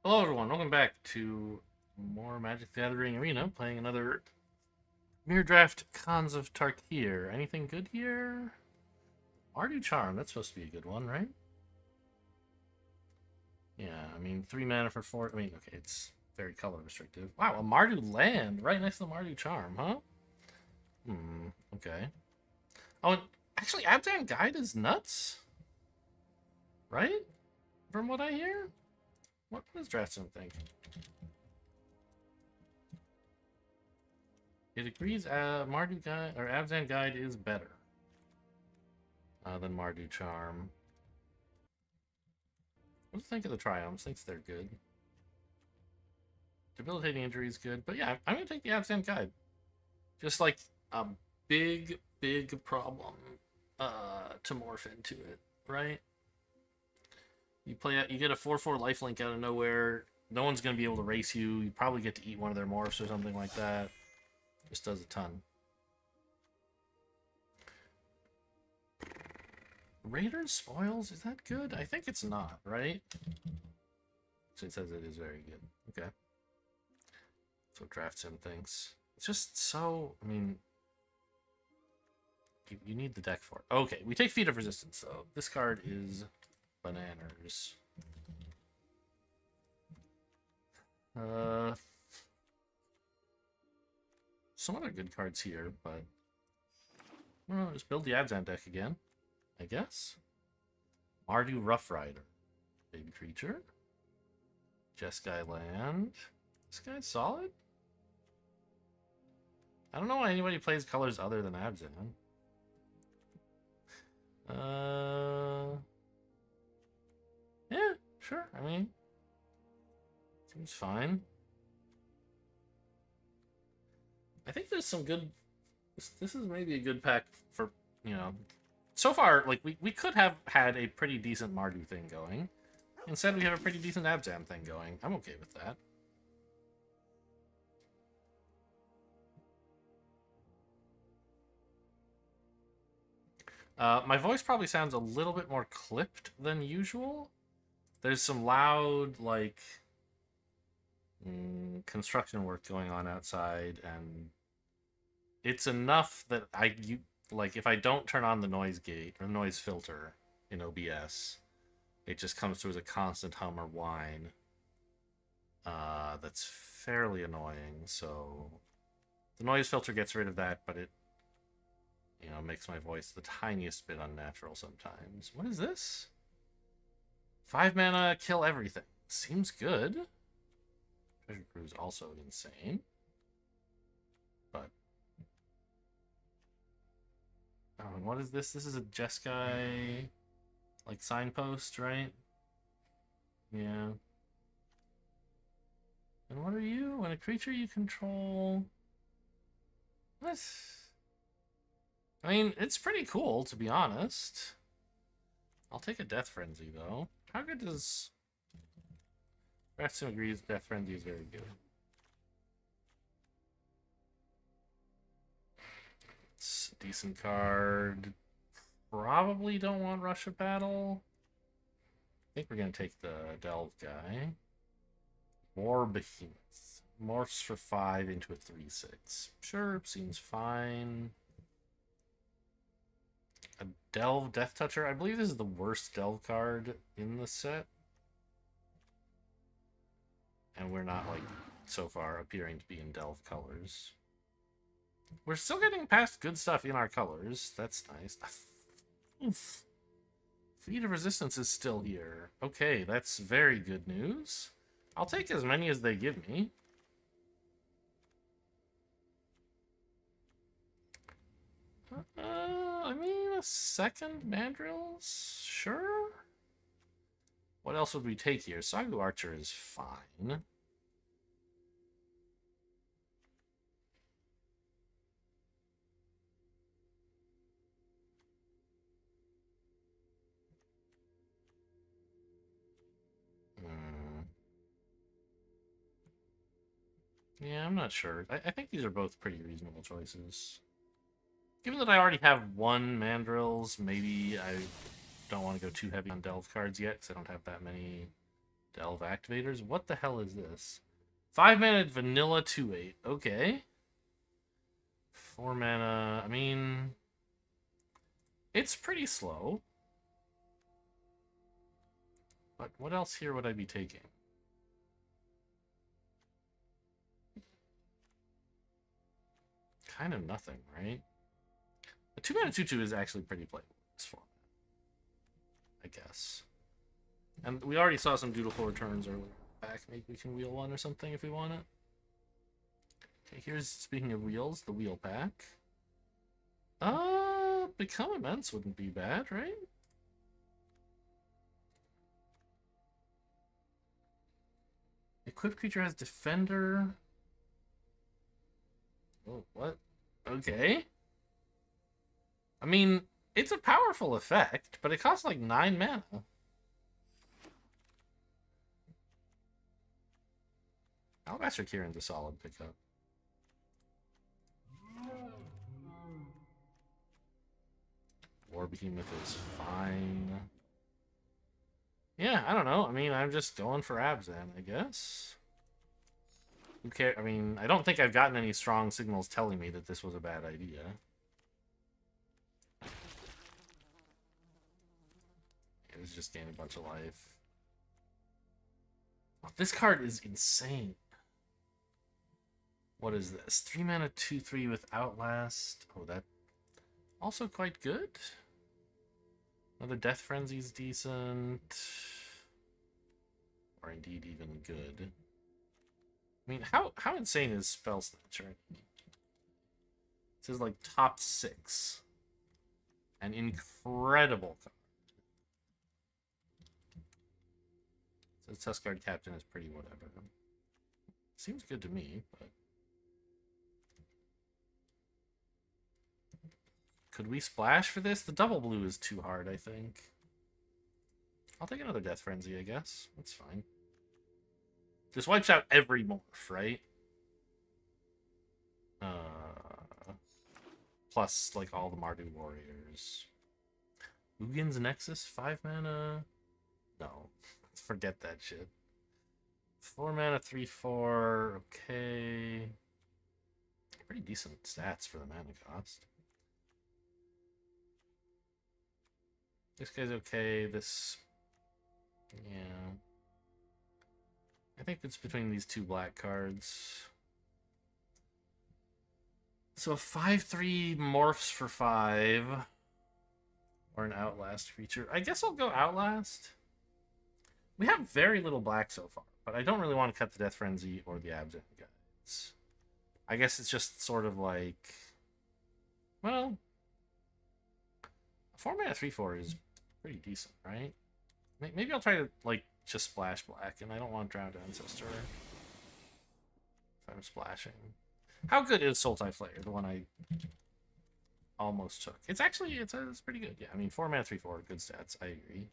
Hello everyone, welcome back to more Magic the Gathering Arena, playing another Mirror Draft Cons of Tarkir. Anything good here? Mardu Charm, that's supposed to be a good one, right? Yeah, I mean, 3 mana for 4, I mean, okay, it's very color restrictive. Wow, a Mardu land right next to the Mardu Charm, huh? Okay. Oh, and actually, Abzan Guide is nuts, right? From what I hear? What does Draftsman think? It agrees Mardu Guide, or Abzan Guide is better than Mardu Charm. What do you think of the Triumphs? Thinks they're good. Debilitating Injury is good. But yeah, I'm going to take the Absent Guide. Just like a big, big problem to morph into it, right? You play out, you get a 4/4 lifelink out of nowhere. No one's going to be able to race you. You probably get to eat one of their morphs or something like that. Just does a ton. Raiders Spoils? Is that good? I think it's not, right? So it says it is very good. Okay. That's what Draft Sim thinks. It's just so, I mean, you need the deck for it. Okay, we take Feet of Resistance, though. This card is bananas. Some other good cards here, but well, just build the Abzan deck again, I guess. Mardu Rough Rider. Big creature. Jeskai land. This guy's solid. I don't know why anybody plays colors other than Abzan. Yeah, sure. I mean, seems fine. I think there's some good. This is maybe a good pack for, you know. So far, like, we could have had a pretty decent Mardu thing going. Instead, we have a pretty decent Abzan thing going. I'm okay with that. My voice probably sounds a little bit more clipped than usual. There's some loud, like, construction work going on outside, and it's enough that like, if I don't turn on the noise gate or noise filter in OBS, it just comes through as a constant hum or whine. That's fairly annoying. So the noise filter gets rid of that, but it, makes my voice the tiniest bit unnatural sometimes. What is this? 5 mana, kill everything. Seems good. Treasure Cruise also insane. But what is this? This is a Jeskai, like, signpost, right? Yeah. And what are you? When a creature you control... What? I mean, it's pretty cool, to be honest. I'll take a Death Frenzy, though. How good does... Ratsim agrees Death Frenzy is very good. It's a decent card. Probably don't want Rush of Battle. I think we're going to take the Delve guy. More Behemoth. Morphs for 5 into a 3/6. Sure, seems fine. A Delve Death Toucher. I believe this is the worst Delve card in the set. And we're not, like, so far appearing to be in Delve colors. We're still getting past good stuff in our colors. That's nice. Oof. Feet of Resistance is still here. Okay, that's very good news. I'll take as many as they give me. I mean, a second Mandrills? Sure. What else would we take here? Sagu Archer is fine. Yeah, I'm not sure. I think these are both pretty reasonable choices. Given that I already have one Mandrills, maybe I don't want to go too heavy on Delve cards yet, because I don't have that many Delve activators. What the hell is this? 5 mana vanilla 2/8. Okay. 4 mana. I mean, it's pretty slow. But what else here would I be taking? Kind of nothing, right? The 2 mana 2/2 is actually pretty playable in this format, I guess. And we already saw some dutiful returns earlier back. Maybe we can wheel one or something if we want it. Okay, here's, speaking of wheels, the wheel pack. Become Immense wouldn't be bad, right? Equipped creature has Defender. Oh, what? Okay. I mean, it's a powerful effect, but it costs like 9 mana. Alabaster Kieran's a solid pickup. War Behemoth is fine. Yeah, I don't know. I mean, I'm just going for Abzan, I guess. Who cares? I mean, I don't think I've gotten any strong signals telling me that this was a bad idea. It was just gaining a bunch of life. Oh, this card is insane. What is this? 3 mana 2/3 with Outlast. Oh, that also quite good. Another Death Frenzy's decent. Or indeed even good. I mean, how insane is Spell Snatcher? This is like top 6. An incredible card. So Tuskguard Captain is pretty whatever. Seems good to me, but... Could we splash for this? The double blue is too hard, I think. I'll take another Death Frenzy, I guess. That's fine. Just wipes out every morph, right? Plus, like, all the Mardu Warriors. Ugin's Nexus, 5 mana? No. Forget that shit. 4 mana, 3/4. Okay. Pretty decent stats for the mana cost. This guy's okay. This... Yeah. I think it's between these two black cards. So 5/3 morphs for 5. Or an Outlast creature. I guess I'll go Outlast. We have very little black so far, but I don't really want to cut the Death Frenzy or the Abzan guys. I guess it's just sort of like... Well... 4 mana 3/4 is pretty decent, right? Maybe I'll try to, like, just splash black, and I don't want Drowned Ancestor. If I'm splashing. How good is Sultai Flayer, the one I almost took? It's actually, it's pretty good. Yeah, I mean, 4 mana 3/4, good stats. I agree.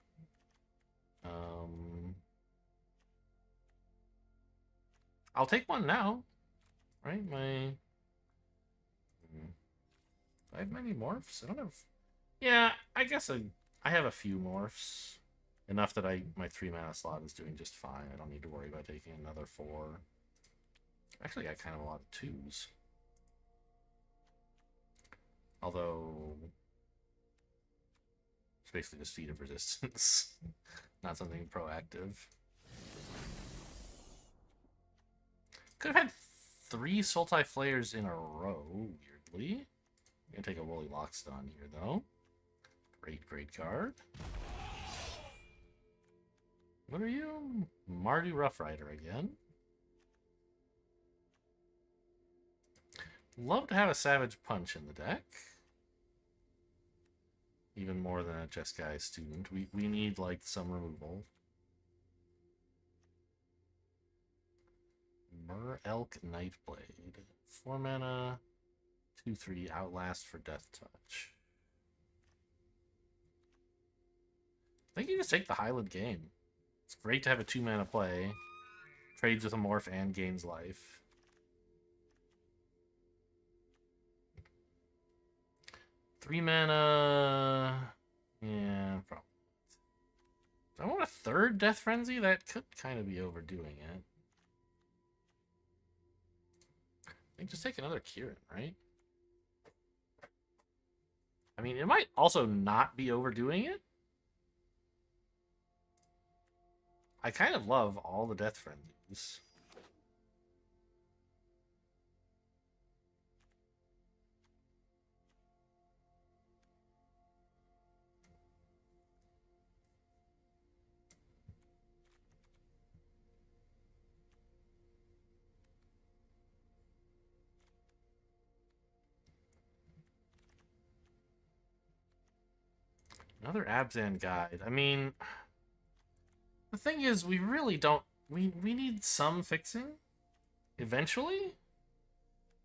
I'll take one now, right? I have many morphs? I don't have... Yeah, I guess I have a few morphs. Enough that my 3 mana slot is doing just fine. I don't need to worry about taking another 4. Actually, I got kind of a lot of 2s. Although... It's basically just Feat of Resistance. Not something proactive. Could have had 3 Sultai Flayers in a row, weirdly. I'm gonna take a Woolly Lockstone here, though. Great card. What are you? Mardu Rough Rider again. Love to have a Savage Punch in the deck. Even more than a Jeskai student. We need, like, some removal. Elk Nightblade. 4 mana, 2/3, Outlast for Death Touch. I think you just take the Highland game. It's great to have a 2 mana play. Trades with a morph and gains life. Three mana... Yeah, probably. Do I want a third Death Frenzy? That could kind of be overdoing it. I think just take another Kieran, right? I mean, it might also not be overdoing it. I kind of love all the Death Frenzies. Another Abzan guide. I mean, the thing is, we really don't... We need some fixing. Eventually.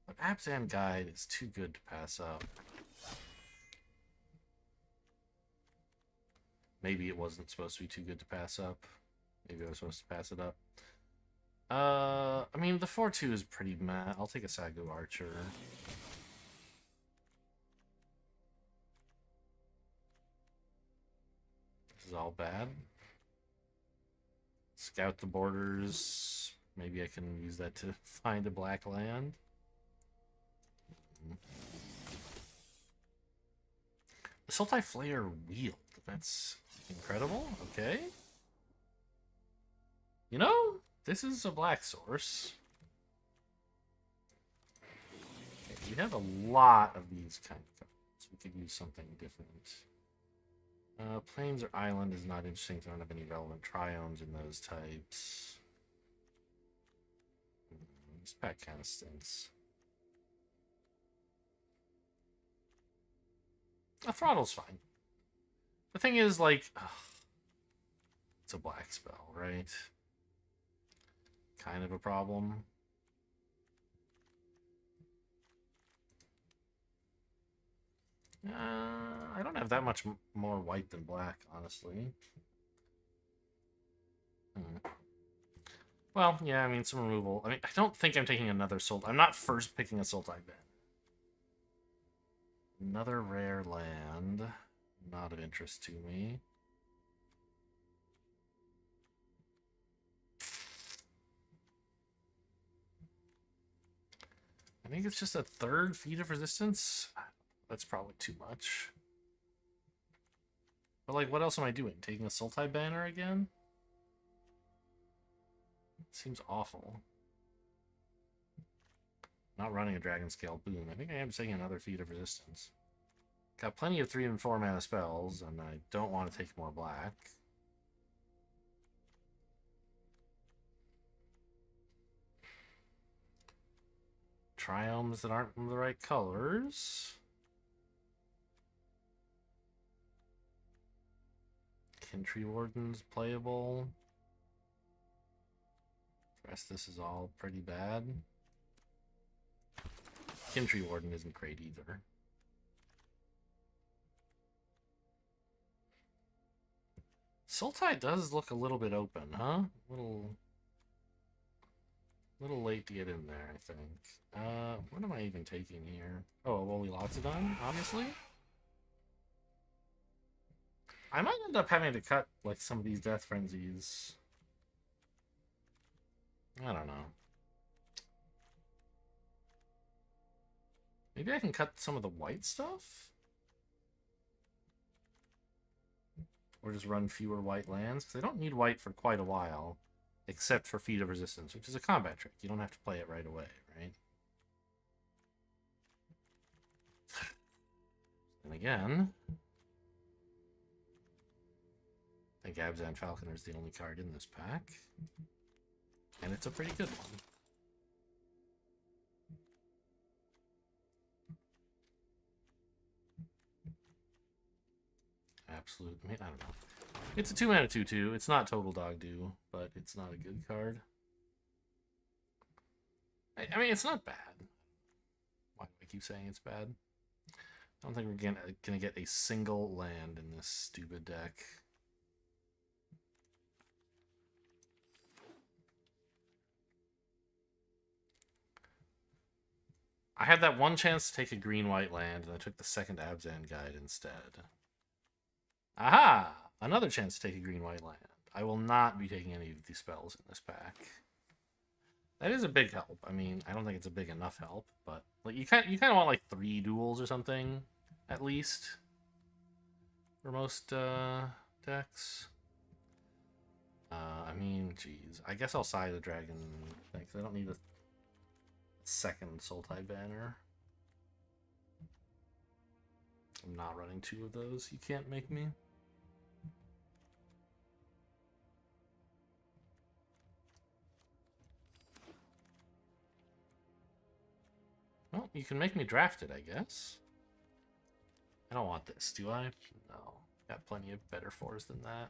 But Abzan guide is too good to pass up. Maybe it wasn't supposed to be too good to pass up. Maybe I was supposed to pass it up. I mean, the 4-2 is pretty meh. I'll take a Sagu Archer. This is all bad. Scout the borders. Maybe I can use that to find a black land. The Sultai Flayer wield. That's incredible. Okay. You know, this is a black source. Okay, we have a lot of these kind of cards. We could use something different. Plains or Island is not interesting. I don't have any relevant triomes in those types. This pack kind of stinks. A Throttle's fine. The thing is, like, ugh, it's a black spell, right? Kind of a problem. I don't have that much more white than black, honestly. Well, yeah, I mean, some removal. I mean, I don't think I'm taking another Sultai. I'm not first picking a Sultai ban. Another rare land. Not of interest to me. I think it's just a third Feat of Resistance. That's probably too much. But, like, what else am I doing? Taking a Sultai banner again? Seems awful. Not running a Dragon Scale Boom. I think I am taking another Feat of Resistance. Got plenty of 3 and 4 mana spells, and I don't want to take more black. Triomes that aren't the right colors. Kintry Warden's playable. The rest of this is all pretty bad. Kintry Warden isn't great either. Sultai does look a little bit open, huh? Little late to get in there, I think. What am I even taking here? Oh, a Woolly Loxodon, obviously. I might end up having to cut, like, some of these Death Frenzies. I don't know. Maybe I can cut some of the white stuff? Or just run fewer white lands? Because I don't need white for quite a while. Except for Feat of Resistance, which is a combat trick. You don't have to play it right away, right? And again, I think Abzan Falconer is the only card in this pack. And it's a pretty good one. Absolute, I mean, I don't know. It's a 2-mana 2/2. It's not total dog do, but it's not a good card. I mean, it's not bad. Why do I keep saying it's bad? I don't think we're gonna get a single land in this stupid deck. I had that one chance to take a green-white land, and I took the second Abzan guide instead. Aha! Another chance to take a green-white land. I will not be taking any of these spells in this pack. That is a big help. I mean, I don't think it's a big enough help, but like you kind of want like 3 duels or something, at least, for most decks. I mean, geez, I guess I'll side the dragon thing, 'cause I don't need a second Sultai banner. I'm not running 2 of those. You can't make me. Well, you can make me draft it, I guess. I don't want this, do I? No. Got plenty of better 4s than that.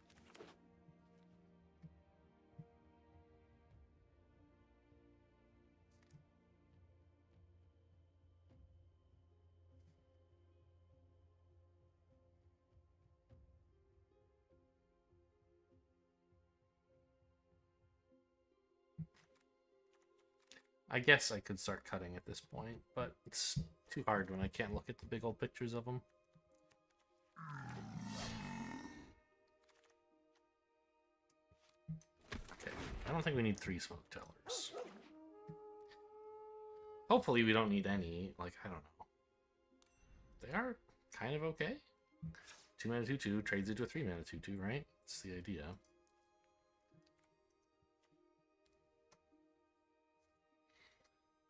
I guess I could start cutting at this point, but it's too hard when I can't look at the big old pictures of them. Okay, I don't think we need 3 smoke tellers. Hopefully we don't need any, like, I don't know. They are kind of okay. 2 mana 2/2 trades into a 3 mana 2/2, right? That's the idea.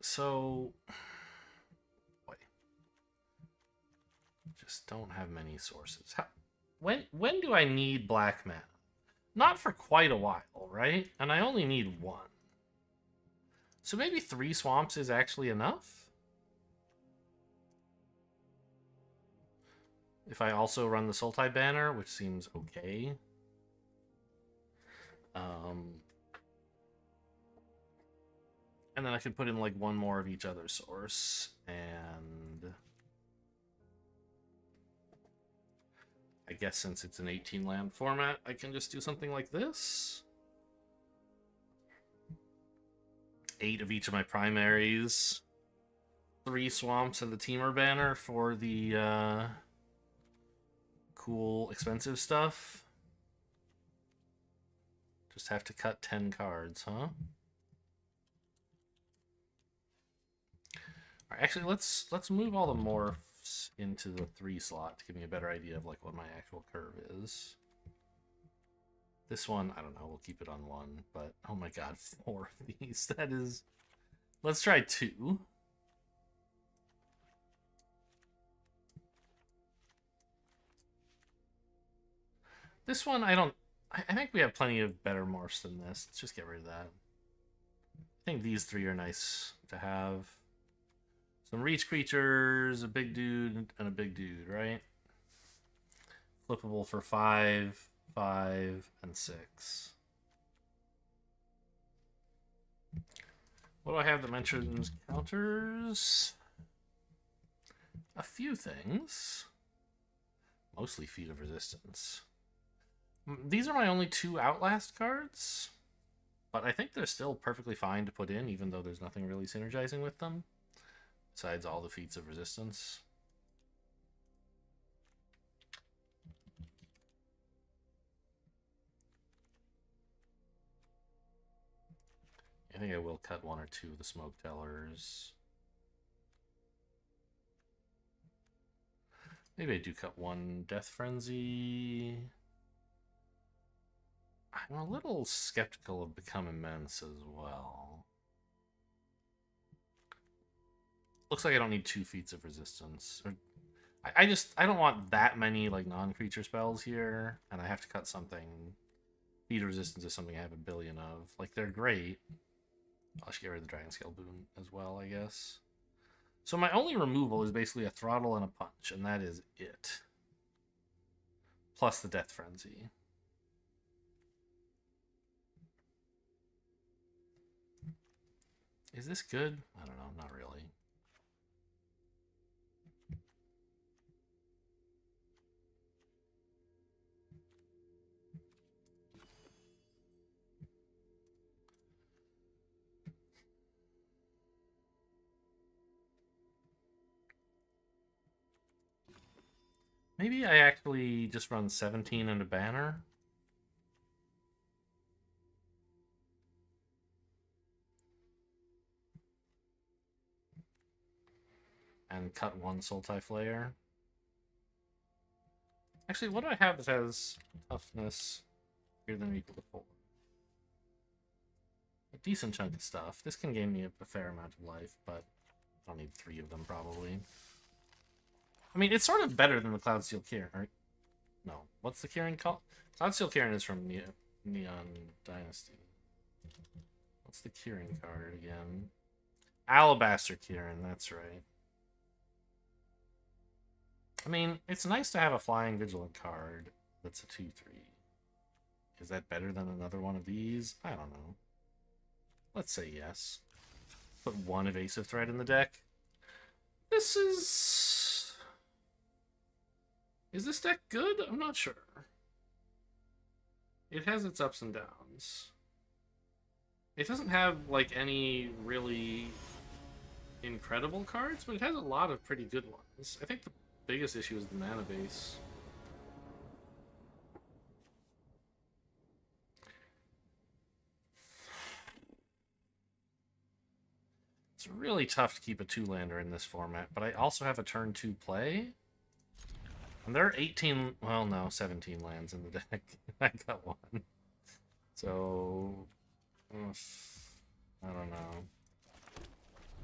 So, boy, just don't have many sources. When do I need black mana? Not for quite a while, right? And I only need 1. So maybe 3 swamps is actually enough? If I also run the Sultai banner, which seems okay. And then I could put in like 1 more of each other source, and I guess since it's an 18 land format, I can just do something like this. 8 of each of my primaries, 3 swamps and the Teamer banner for the cool expensive stuff. Just have to cut 10 cards, huh? Actually, let's move all the morphs into the 3 slot to give me a better idea of like what my actual curve is. This one, I don't know, we'll keep it on 1, but oh my god, 4 of these. That is... Let's try 2. This one, I think we have plenty of better morphs than this. Let's just get rid of that. I think these 3 are nice to have. Some reach creatures, a big dude, and a big dude, right? Flippable for 5, 5, and 6. What do I have that mentions counters? A few things. Mostly Feet of Resistance. These are my only 2 Outlast cards, but I think they're still perfectly fine to put in, even though there's nothing really synergizing with them. Besides all the feats of resistance. I think I will cut 1 or 2 of the smoke tellers. Maybe I do cut 1 Death Frenzy. I'm a little skeptical of Become Immense as well. Looks like I don't need 2 feats of resistance. I don't want that many like non-creature spells here, and I have to cut something. Feat of resistance is something I have a billion of. Like, they're great. I'll just get rid of the Dragon Scale Boon as well, I guess. So my only removal is basically a Throttle and a Punch, and that is it. Plus the Death Frenzy. Is this good? I don't know, not really. Maybe I actually just run 17 and a banner. And cut one Sultai Flare. Actually, what do I have that has toughness greater than or equal to 4? A decent chunk of stuff. This can gain me a fair amount of life, but I'll need 3 of them probably. I mean, it's sort of better than the Cloudsteel Kirin. Or, no, what's the Kirin called? Cloudsteel Kirin is from Neon Dynasty. What's the Kirin card again? Alabaster Kirin, that's right. I mean, it's nice to have a Flying Vigilant card that's a 2/3. Is that better than another one of these? I don't know. Let's say yes. Put 1 Evasive Threat in the deck. This is... Is this deck good? I'm not sure. It has its ups and downs. It doesn't have, like, any really incredible cards, but it has a lot of pretty good ones. I think the biggest issue is the mana base. It's really tough to keep a 2-lander in this format, but I also have a turn 2 play. And there are 18, well, no, 17 lands in the deck. I got 1. So, I don't know.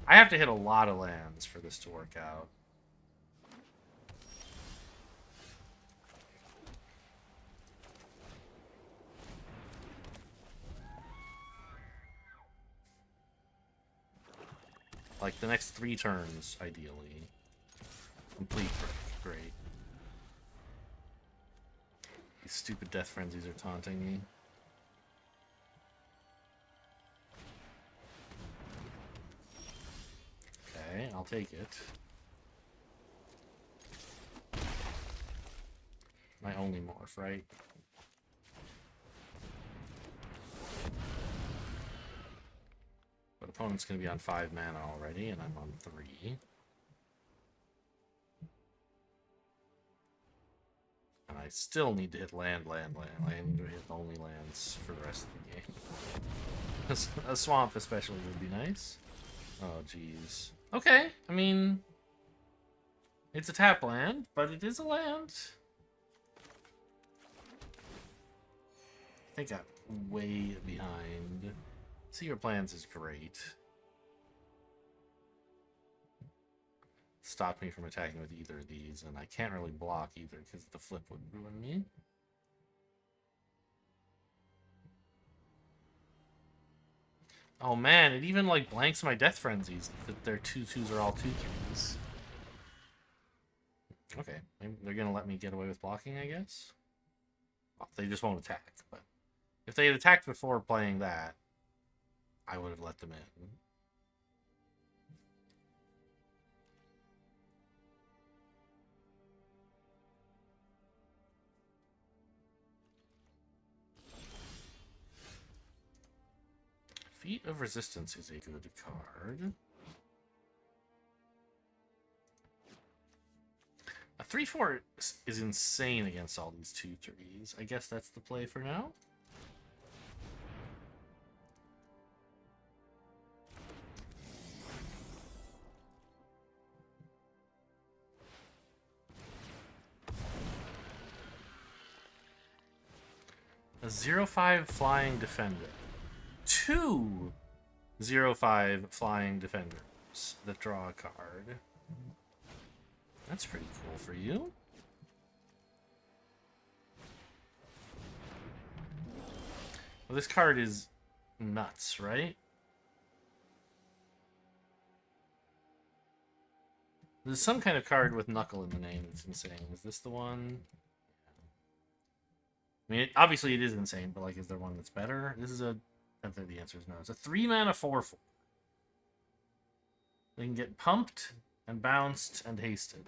I have to hit a lot of lands for this to work out. Like, the next 3 turns, ideally. Complete break. Great. These stupid Death Frenzies are taunting me. Okay, I'll take it. My only morph, right? But opponent's going to be on 5 mana already, and I'm on 3. And I still need to hit land. I need to hit only lands for the rest of the game. A swamp especially would be nice. Oh, jeez. Okay, I mean... It's a tap land, but it is a land. I think I'm way behind. See Your Plans is great. Stopped me from attacking with either of these, and I can't really block either because the flip would ruin me. Oh man, it even like blanks my Death Frenzies. That their 2/2s are all 2/3s. Okay, maybe they're gonna let me get away with blocking, I guess. Well, they just won't attack, but if they had attacked before playing that, I would have let them in. Feat of Resistance is a good card. A 3/4 is insane against all these 2/3s. I guess that's the play for now. A 0/5 Flying Defender. 2 0/5 Flying Defenders that draw a card. That's pretty cool for you. Well, this card is nuts, right? There's some kind of card with Knuckle in the name that's insane. Is this the one? I mean, obviously it is insane, but like, is there one that's better? This is a... I think the answer is no. It's a 3-mana 4/4. They can get pumped and bounced and hasted.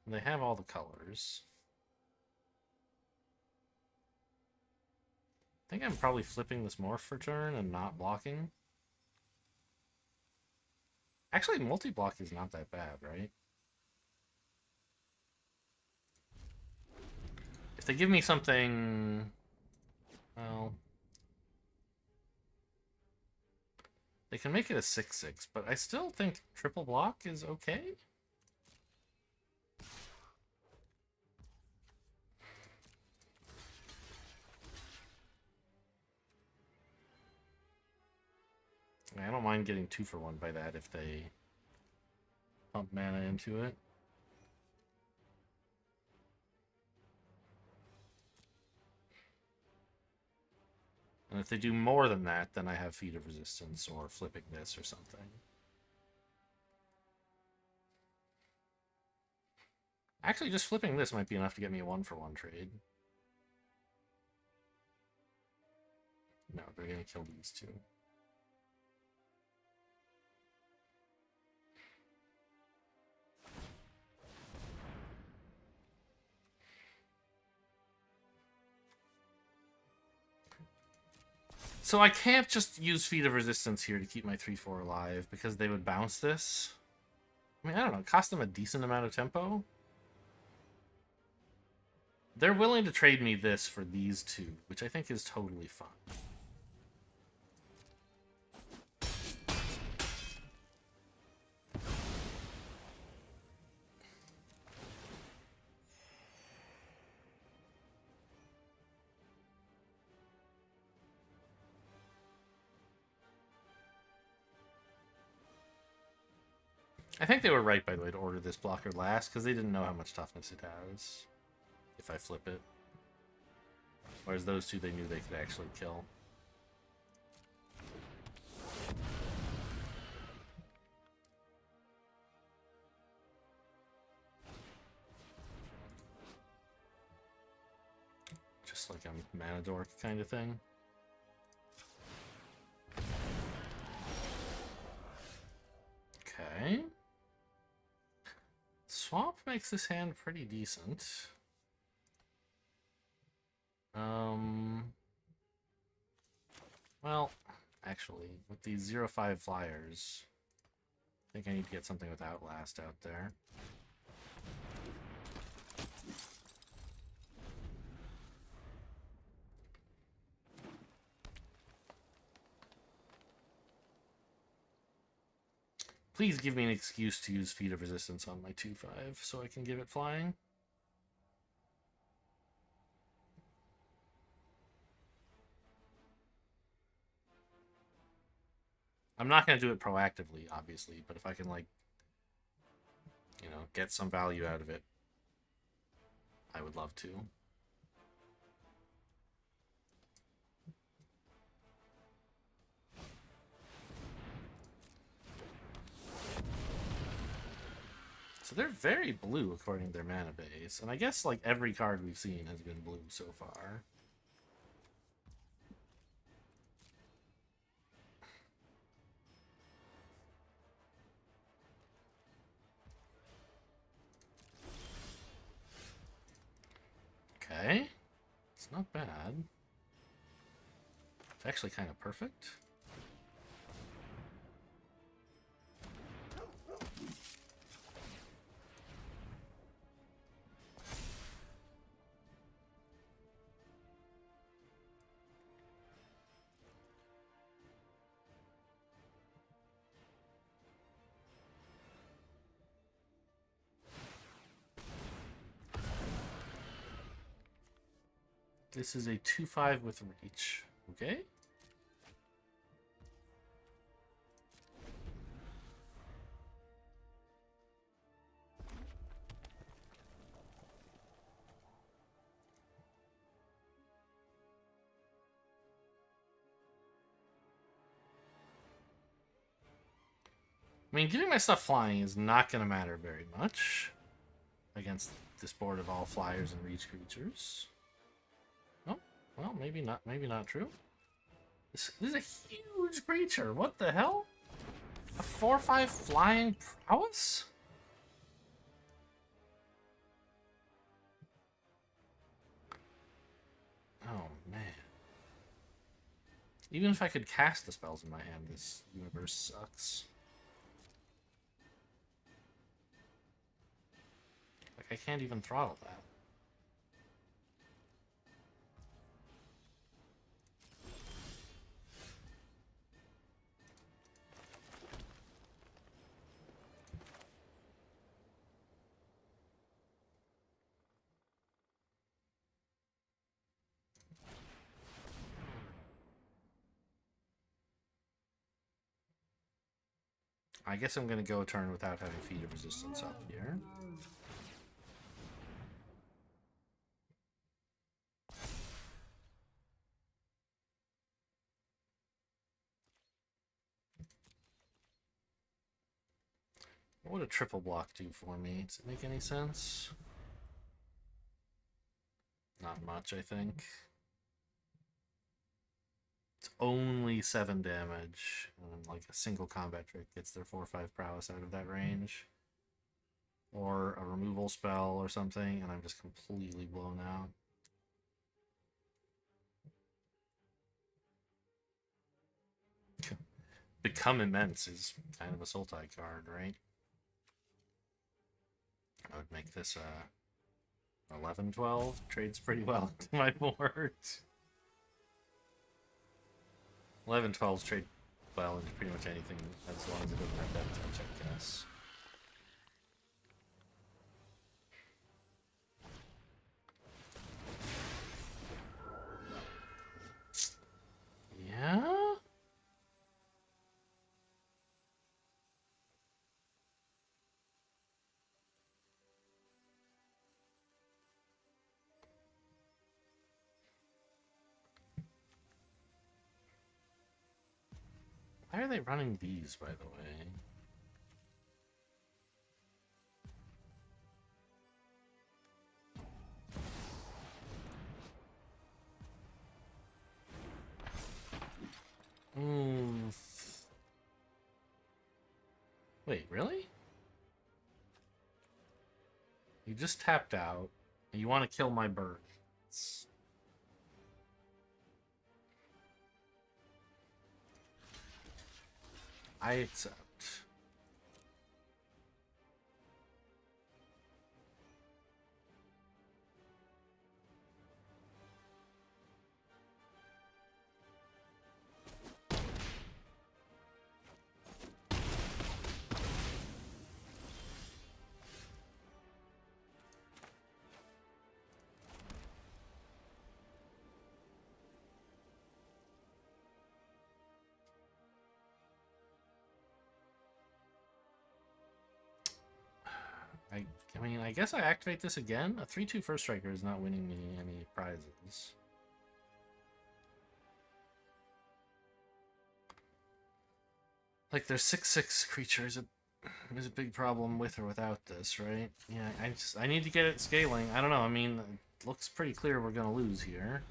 They have all the colors. I think I'm probably flipping this morph for turn and not blocking. Actually, multi-block is not that bad, right? If they give me something... Well... They can make it a 6/6, but I still think triple block is okay. I don't mind getting 2-for-1 by that if they pump mana into it. And if they do more than that, then I have Feet of Resistance or flipping this or something. Actually, just flipping this might be enough to get me a 1-for-1 trade. No, they're going to kill these two. So I can't just use Feet of Resistance here to keep my 3/4 alive, because they would bounce this. I mean, I don't know, cost them a decent amount of tempo. They're willing to trade me this for these two, which I think is totally fine. I think they were right, by the way, to order this blocker last, because they didn't know how much toughness it has if I flip it. Whereas those two, they knew they could actually kill. Just like a mana dork kind of thing. Okay. Swamp makes this hand pretty decent. Well, actually, with these 0/5 flyers, I think I need to get something with Outlast out there. Please give me an excuse to use Feet of Resistance on my 2/5 so I can give it flying. I'm not going to do it proactively, obviously, but if I can, like, you know, get some value out of it, I would love to. So they're very blue according to their mana base, and I guess, like, every card we've seen has been blue so far. Okay. It's not bad. It's actually kind of perfect. This is a 2/5 with reach. Okay. I mean, giving my stuff flying is not going to matter very much against this board of all flyers and reach creatures. Oh, well, maybe not true. This is a huge creature. What the hell? A 4/5 flying prowess? Oh, man. Even if I could cast the spells in my hand, this universe sucks. Like, I can't even throttle that. I guess I'm going to go a turn without having Feet of Resistance up here. What would a triple block do for me? Does it make any sense? Not much, I think. It's only 7 damage. And like a single combat trick gets their 4/5 prowess out of that range. Or a removal spell or something, and I'm just completely blown out. Become Immense is kind of a Sultai card, right? I would make this 11-12. Trades pretty well to my board. 11-12s trade well into pretty much anything as long as it doesn't have that touch, I guess. Yeah? Why are they running these, by the way? Wait, really? You just tapped out, and you want to kill my birds. I accept. I mean, I guess I activate this again. A 3/2 first striker is not winning me any prizes. Like, their 6/6 creature is a big problem with or without this, right? Yeah, I need to get it scaling. I don't know. I mean, it looks pretty clear we're gonna lose here.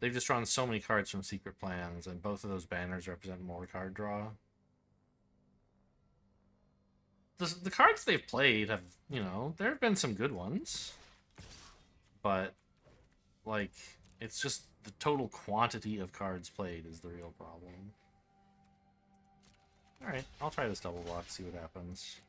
They've just drawn so many cards from Secret Plans, and both of those banners represent more card draw. The cards they've played have, you know, there have been some good ones. But, like, it's just the total quantity of cards played is the real problem. Alright, I'll try this double block, see what happens.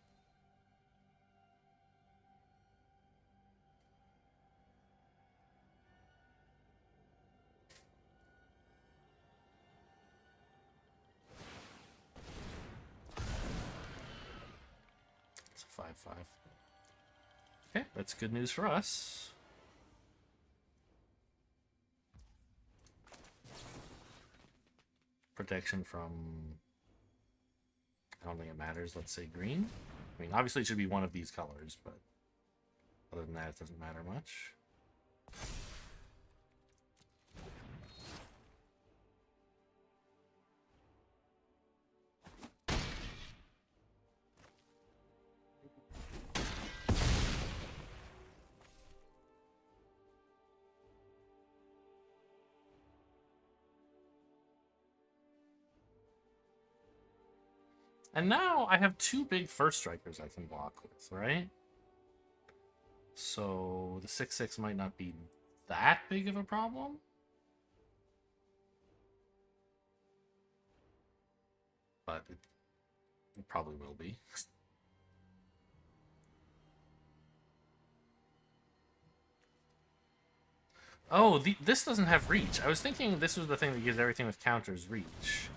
It's a 5/5. Okay, that's good news for us. Protection from... I don't think it matters. Let's say green. I mean, obviously it should be one of these colors, but other than that, it doesn't matter much. And now I have 2 big first strikers I can block with, right? So the 6/6 might not be that big of a problem. But it probably will be. Oh, this doesn't have reach. I was thinking this was the thing that gives everything with counters reach.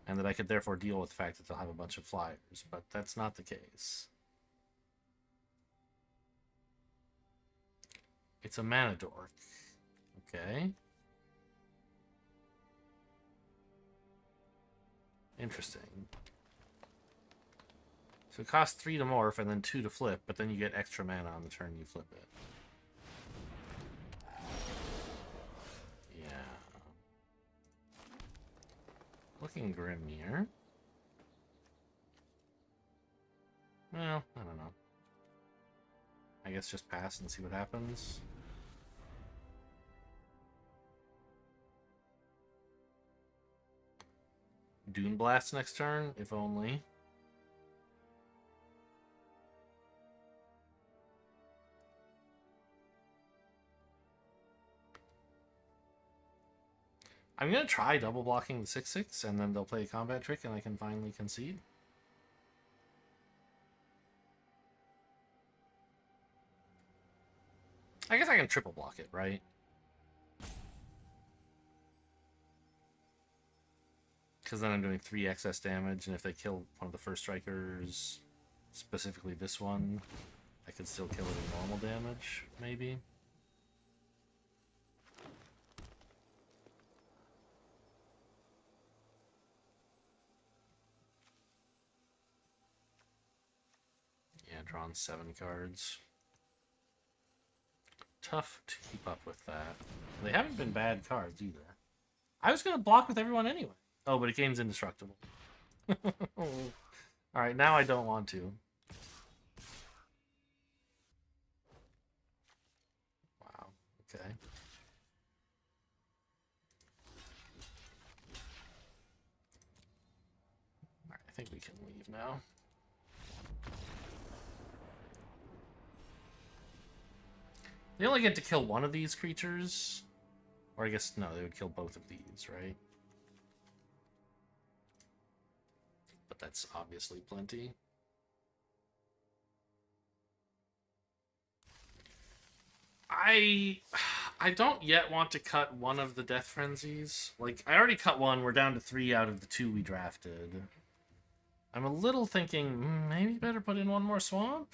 And that I could therefore deal with the fact that they'll have a bunch of flyers. But that's not the case. It's a mana dork. Okay. Interesting. So it costs 3 to morph and then 2 to flip, but then you get extra mana on the turn you flip it. Yeah. Looking grim here. Well, I don't know. I guess just pass and see what happens. Dune Blast next turn, if only. I'm going to try double blocking the 6/6, and then they'll play a combat trick, and I can finally concede. I guess I can triple block it, right? Because then I'm doing 3 excess damage, and if they kill one of the first strikers, specifically this one, I could still kill it in normal damage, maybe. Yeah, drawn 7 cards. Tough to keep up with that. They haven't been bad cards either. I was going to block with everyone anyway. Oh, but it game's indestructible. Alright, now I don't want to. Wow, okay. Alright, I think we can leave now. They only get to kill one of these creatures. Or I guess, no, they would kill both of these, right? But that's obviously plenty. I don't yet want to cut one of the Death Frenzies. Like, I already cut one. We're down to 3 out of the 2 we drafted. I'm a little thinking, maybe better put in one more Swamp?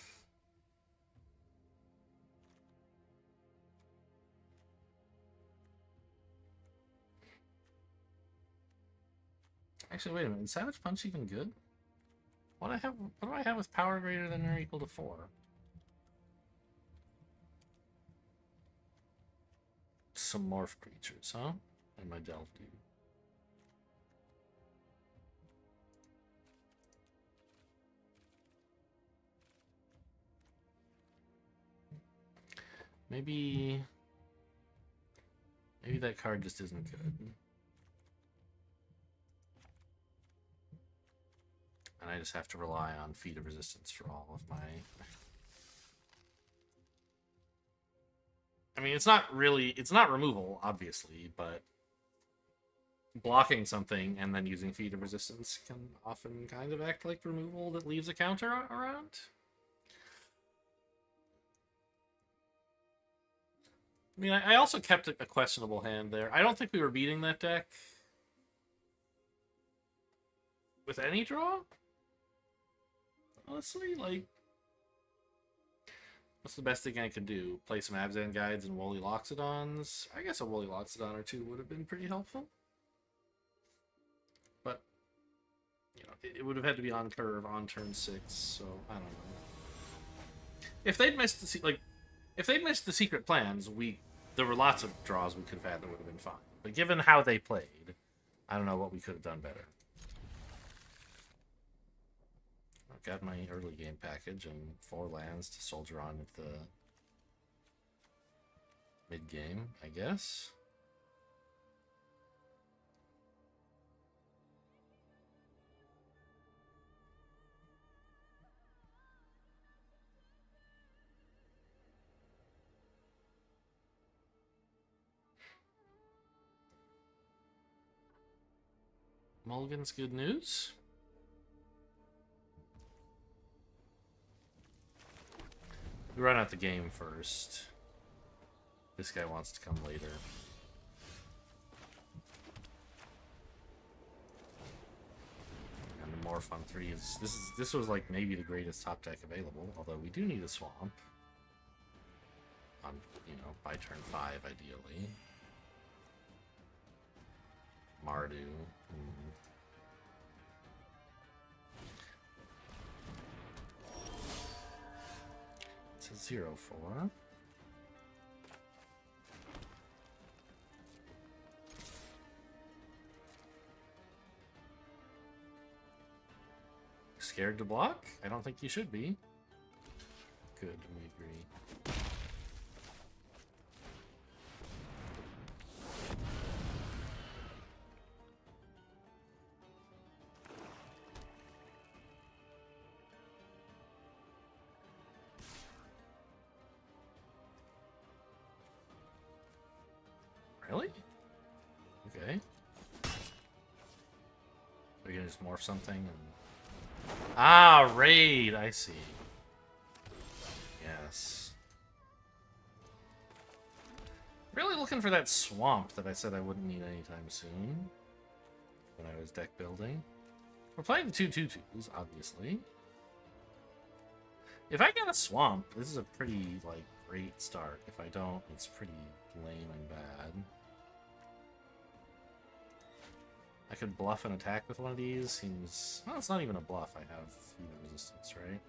Actually, wait a minute. Is Savage Punch even good? What do I have with power greater than or equal to 4? Some morph creatures, huh? And my Delve dude. Maybe that card just isn't good. And I just have to rely on Feat of Resistance for all of my... I mean, it's not removal, obviously, but blocking something and then using Feat of Resistance can often kind of act like removal that leaves a counter around. I mean, I also kept a questionable hand there. I don't think we were beating that deck with any draw. Honestly, like, what's the best thing I could do? Play some Abzan Guides and Woolly Loxodons? I guess a Woolly Loxodon or 2 would have been pretty helpful. But, you know, it would have had to be on curve on turn 6, so I don't know. If they'd missed the secret plans, there were lots of draws we could have had that would have been fine. But given how they played, I don't know what we could have done better. I've got my early game package and 4 lands to soldier on at the mid-game, I guess. Mulligan's good news. We run out the game first. This guy wants to come later. And the Morph on 3 is this was like maybe the greatest top deck available, although we do need a swamp. On, you know, by turn 5 ideally. Mardu. It's a 0/4. Scared to block? I don't think you should be. Good, we agree. Really? Okay. We're gonna just morph something and... Ah, raid! I see. Yes. Really looking for that swamp that I said I wouldn't need anytime soon. When I was deck building. We're playing the 2/2/2s, obviously. If I get a swamp, this is a pretty, like, great start. If I don't, it's pretty lame and bad. I could bluff an attack with one of these. Seems... Well, it's not even a bluff. I have feet of resistance, right?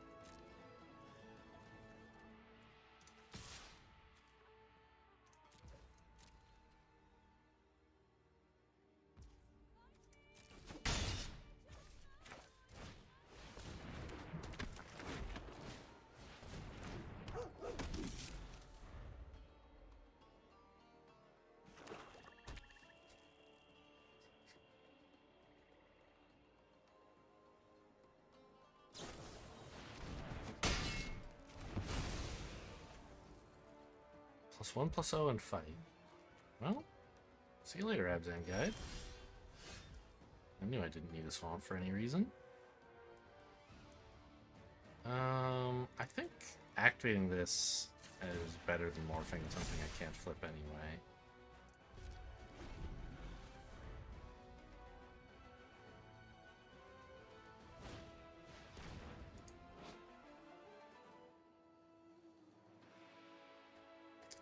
+1/+0 and fight. Well, see you later, Abzan Guide. I knew I didn't need a swamp for any reason. I think activating this is better than morphing something I can't flip anyway.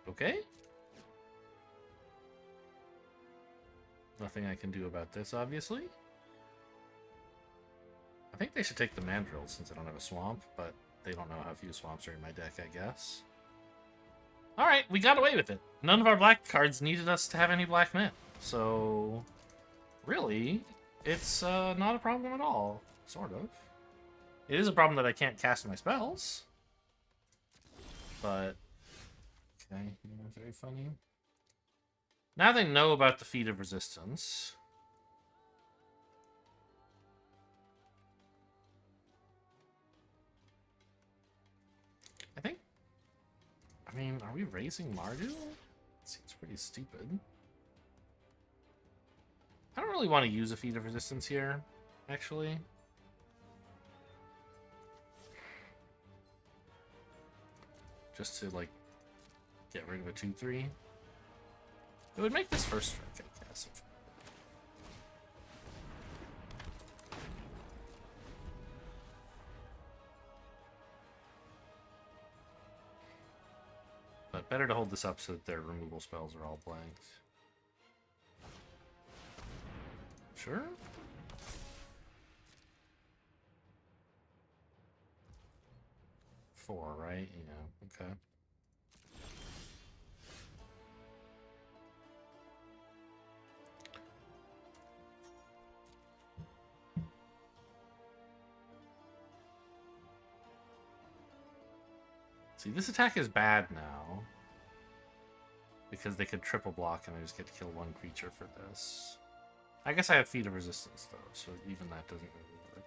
Okay. Nothing I can do about this, obviously. I think they should take the Mandrill since I don't have a swamp, but they don't know how few swamps are in my deck, I guess. Alright, we got away with it. None of our black cards needed us to have any black mana. So, really, it's not a problem at all. Sort of. It is a problem that I can't cast my spells. But... Okay, very funny. Now they know about the Feat of Resistance. I mean, are we raising Mardu? It seems pretty stupid. I don't really want to use a Feat of Resistance here, actually. Just to, like, get rid of a 2/3. It would make this first strike, I guess. But better to hold this up so that their removal spells are all blanked. Sure? Four, right? Yeah, okay. See, this attack is bad now. Because they could triple block and I just get to kill one creature for this. I guess I have Feat of Resistance, though, so even that doesn't really work.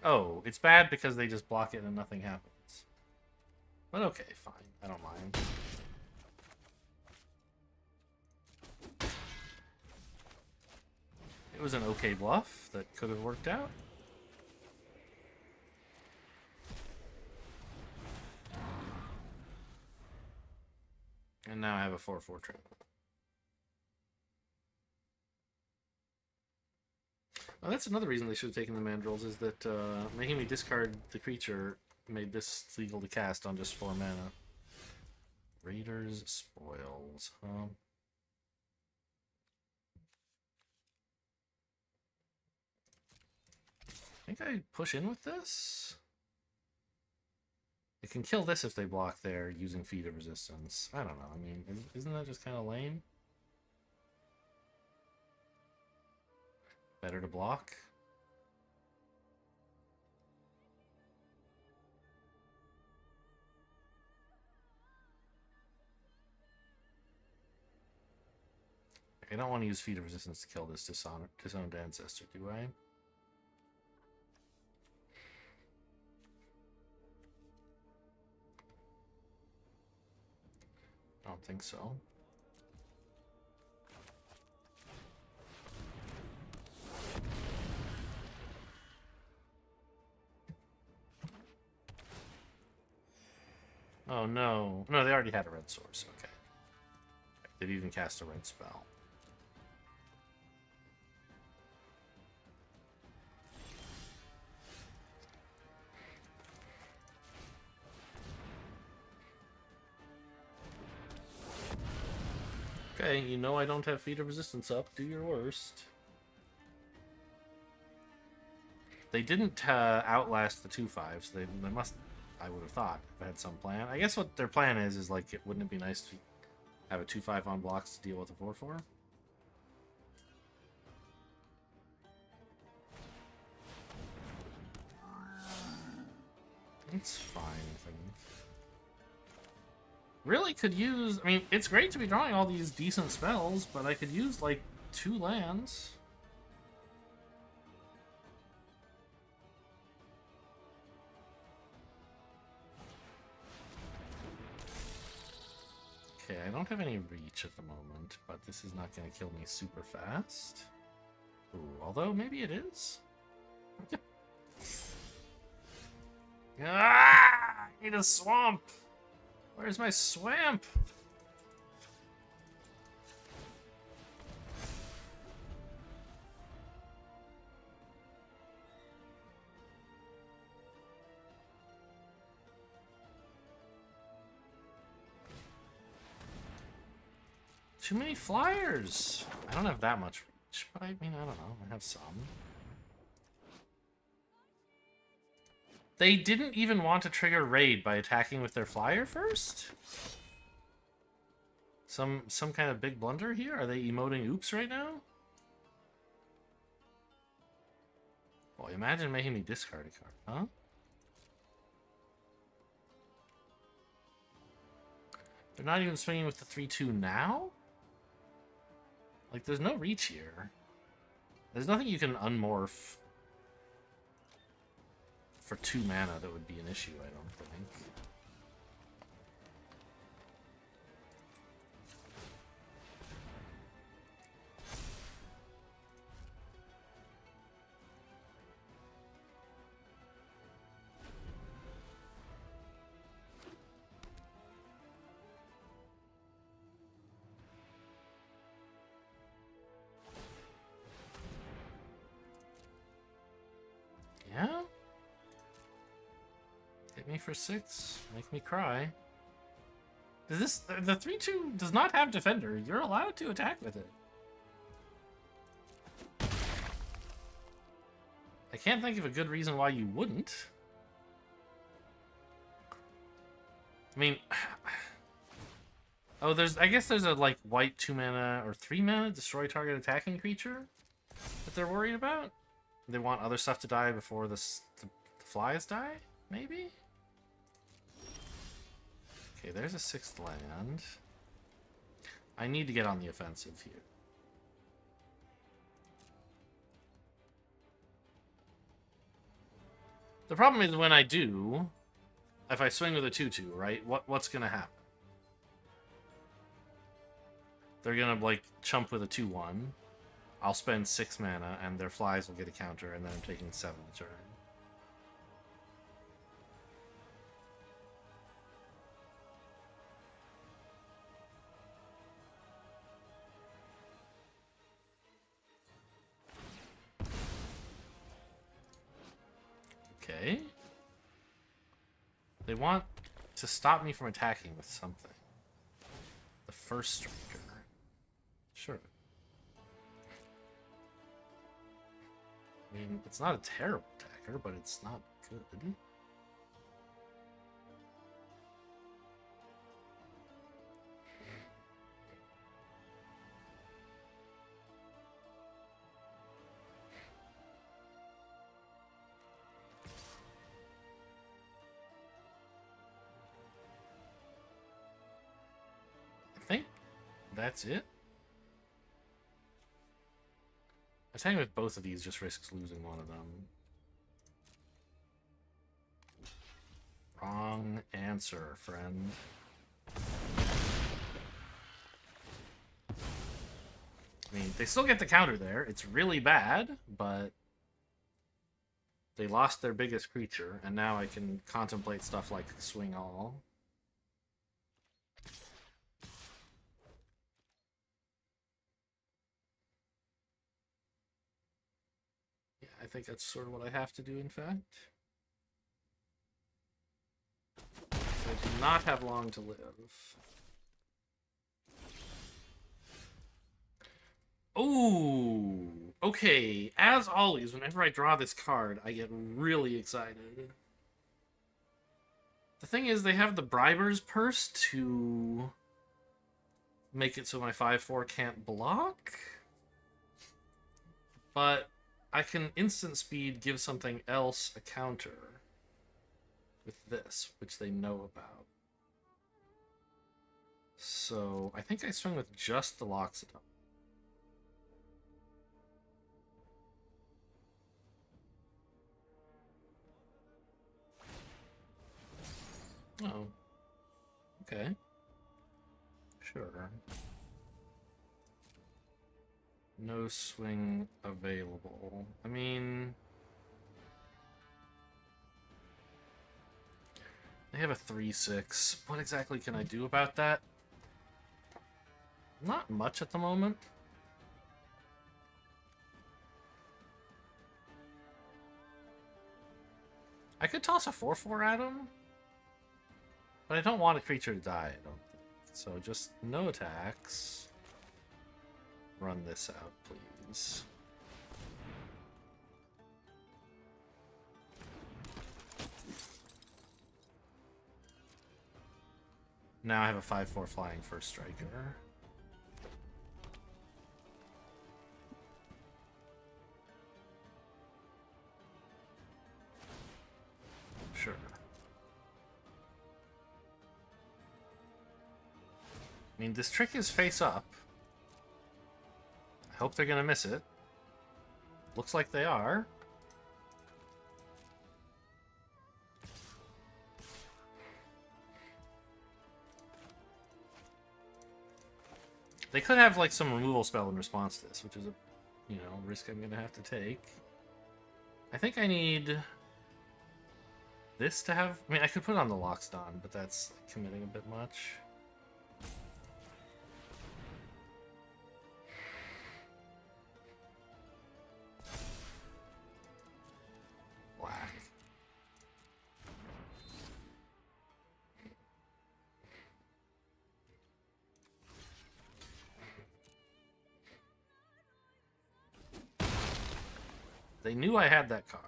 Oh, it's bad because they just block it and nothing happens. But okay, fine. I don't mind. It was an okay bluff that could have worked out. And now I have a 4/4 trap. Oh, that's another reason they should have taken the mandrills, is that making me discard the creature made this legal to cast on just 4 mana. Raiders Spoils, huh? I think I push in with this? It can kill this if they block there using Feet of Resistance. I don't know. I mean, isn't that just kind of lame? Better to block? I don't want to use Feet of Resistance to kill this disowned ancestor, do I? I don't think so. Oh no. No, they already had a red source, okay. They'd even cast a red spell. Okay, you know I don't have Feet of Resistance up. Do your worst. They didn't outlast the 2/5s. They must, I would have thought, if I had some plan. I guess what their plan is like, wouldn't it be nice to have a 2/5 on blocks to deal with a 4/4? It's fine, I think. Really could use... I mean, it's great to be drawing all these decent spells, but I could use, like, 2 lands. Okay, I don't have any reach at the moment, but this is not going to kill me super fast. Ooh, although maybe it is. Ah! I need a swamp! Where's my swamp? Too many flyers! I don't have that much reach, but I mean, I don't know. I have some. They didn't even want to trigger raid by attacking with their flyer first? Some kind of big blunder here? Are they emoting oops right now? Well, imagine making me discard a card, huh? They're not even swinging with the 3/2 now? Like, there's no reach here. There's nothing you can unmorph for 2 mana that would be an issue, I don't think. Yeah? Hit me for 6. Make me cry. Does this... The 3/2 does not have Defender. You're allowed to attack with it. I can't think of a good reason why you wouldn't. I mean... Oh, I guess there's a, like, white 2 mana or 3 mana destroy target attacking creature that they're worried about. They want other stuff to die before the flies die, maybe? Okay, there's a 6th land. I need to get on the offensive here. The problem is when I do, if I swing with a 2/2, right? What's gonna happen? They're gonna, like, chump with a 2/1. I'll spend 6 mana, and their flies will get a counter, and then I'm taking 7 a turn. Okay. They want to stop me from attacking with something. The first striker. Sure. I mean, it's not a terrible attacker, but it's not good. I think that's it. Attacking with both of these just risks losing one of them. Wrong answer, friend. I mean, they still get the counter there. It's really bad, but they lost their biggest creature, and now I can contemplate stuff like Swing All. Yeah, I think that's sort of what I have to do, in fact. I do not have long to live. Ooh, okay. As always, whenever I draw this card, I get really excited. The thing is, they have the Briber's Purse to make it so my 5/4 can't block. But I can instant speed give something else a counter with this, which they know about. So I think I swing with just the Loxodon. Oh. Okay. Sure. No swing available. I mean... they have a 3/6. What exactly can I do about that? Not much at the moment. I could toss a 4/4 at him. But I don't want a creature to die, I don't think. So just no attacks. Run this out, please. Now I have a 5/4 flying first striker. Sure. I mean, this trick is face up. I hope they're gonna miss it. Looks like they are. They could have like some removal spell in response to this, which is a, you know, risk I'm gonna have to take. I think I need this to have... I mean, I could put it on the Loxodon, but that's committing a bit much. Black. They knew I had that card.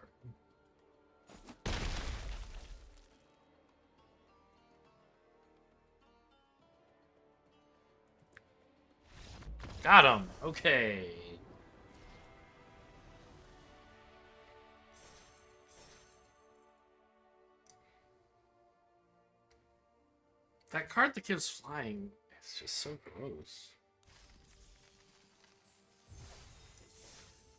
Got him. Okay. That card that gives flying is just so gross.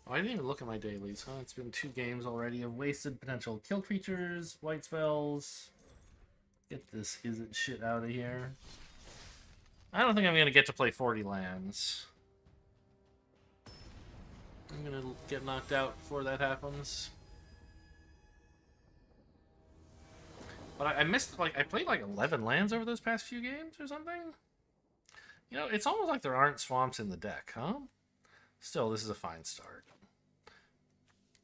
Oh, I didn't even look at my dailies, huh? It's been 2 games already of wasted potential kill creatures, white spells. Get this isn't shit out of here. I don't think I'm going to get to play 40 lands. I'm gonna get knocked out before that happens. But I missed, like, I played like 11 lands over those past few games or something. You know, it's almost like there aren't swamps in the deck, huh? Still, this is a fine start.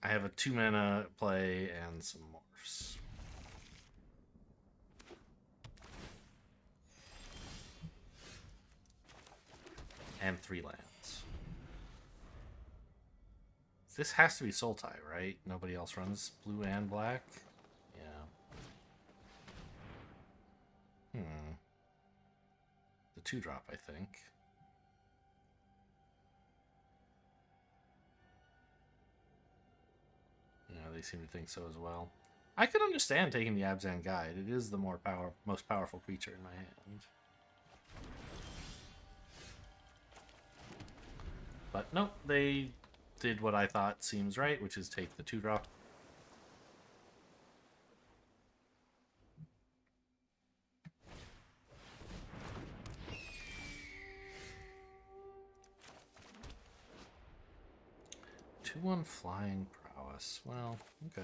I have a 2-mana play and some morphs. And 3 lands. This has to be Sultai, right? Nobody else runs blue and black? Yeah. The 2-drop, I think. Yeah, they seem to think so as well. I could understand taking the Abzan Guide. It is the most powerful creature in my hand. But nope, they did what I thought seems right, which is take the 2-drop. Two-one flying prowess. Well, okay.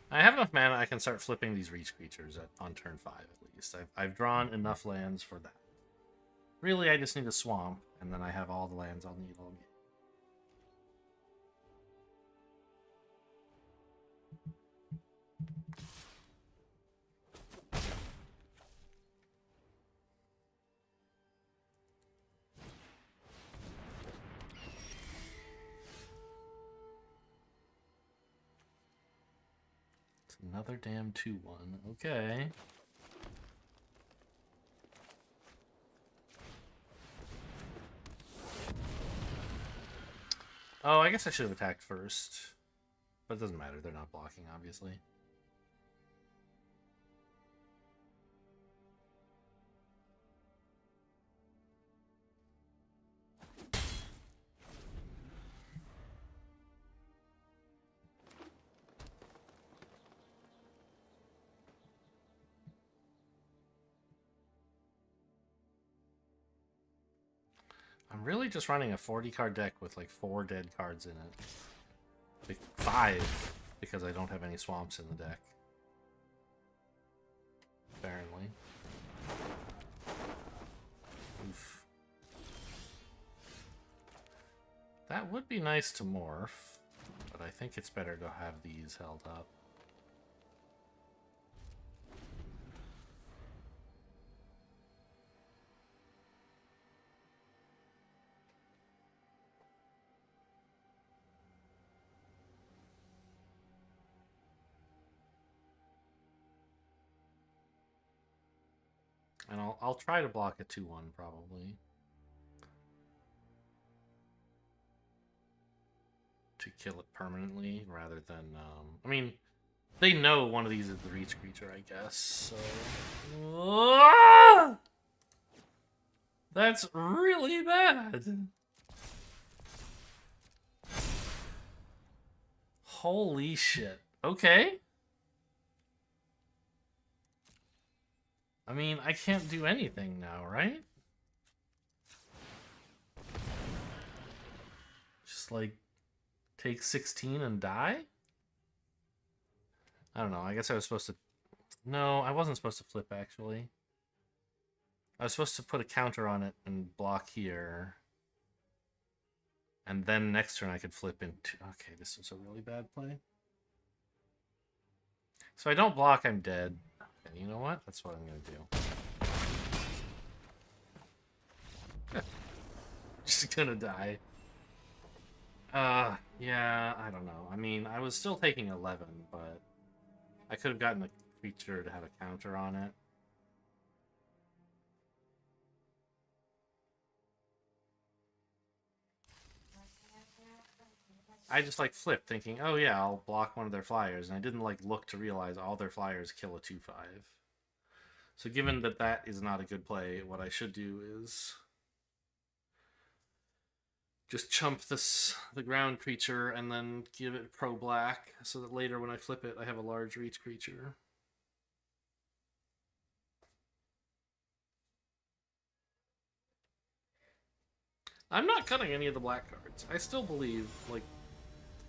I have enough mana I can start flipping these reach creatures on turn 5 at least. I've drawn enough lands for that. Really, I just need a swamp, and then I have all the lands I'll need all game. It's another damn 2-1. Okay. Oh, I guess I should have attacked first. But it doesn't matter, they're not blocking, obviously. I'm really just running a 40-card deck with like 4 dead cards in it. Like 5, because I don't have any swamps in the deck. Apparently. Oof. That would be nice to morph, but I think it's better to have these held up. And I'll try to block a 2-1 probably. To kill it permanently rather than I mean, they know one of these is the reach creature, I guess. So that's really bad. Holy shit. Okay. I mean, I can't do anything now, right? Just like take 16 and die? I don't know. I guess I was supposed to... No, I wasn't supposed to flip, actually. I was supposed to put a counter on it and block here. And then next turn I could flip into... Okay, this was a really bad play. So I don't block, I'm dead. And you know what? That's what I'm going to do. Just gonna die. Yeah, I don't know. I mean, I was still taking 11, but I could have gotten a creature to have a counter on it. I just like flipped thinking, oh yeah, I'll block one of their flyers, and I didn't like look to realize all their flyers kill a 2/5. So given that that is not a good play, what I should do is just chump the ground creature and then give it pro black so that later when I flip it, I have a large reach creature. I'm not cutting any of the black cards. I still believe like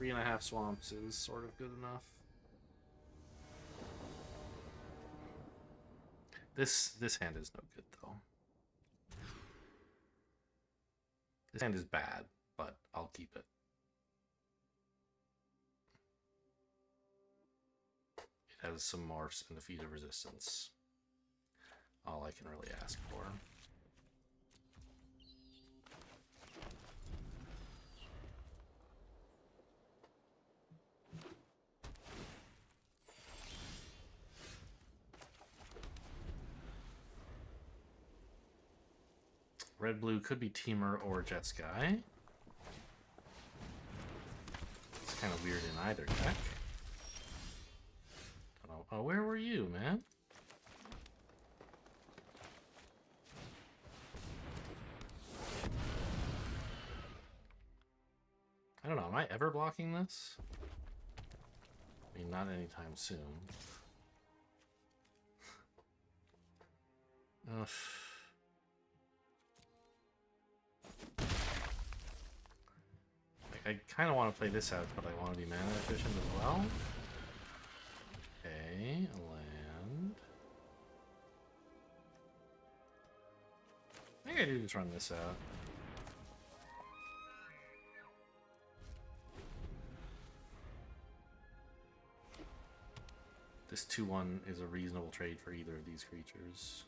3.5 swamps is sort of good enough. This hand is no good though. This hand is bad, but I'll keep it. It has some morphs and defeat of resistance. All I can really ask for. Red blue could be Teamer or Jeskai. It's kind of weird in either deck. Oh, where were you, man? I don't know, am I ever blocking this? I mean, not anytime soon. Ugh. I kind of want to play this out, but I want to be mana efficient as well. Okay, a land. I think I do just run this out. This 2/1 is a reasonable trade for either of these creatures.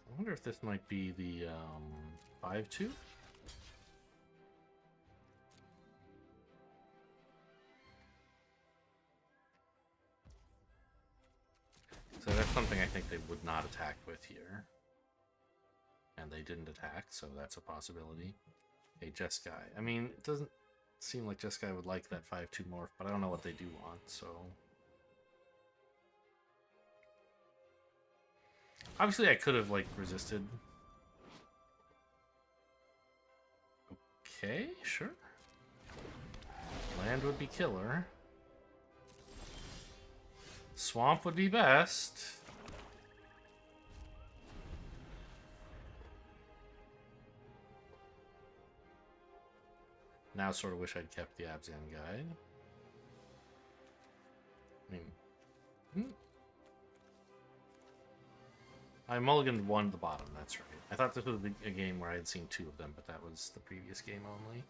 I wonder if this might be the 5/2. So that's something I think they would not attack with here. And they didn't attack, so that's a possibility. Okay, Jeskai. I mean, it doesn't seem like Jeskai would like that 5/2 morph, but I don't know what they do want, so... Obviously, I could have, like, resisted. Okay, sure. Land would be killer. Swamp would be best. Now sort of wish I'd kept the Abzan guide. I mean... I mulliganed one at the bottom, that's right. I thought this was a game where I had seen 2 of them, but that was the previous game only.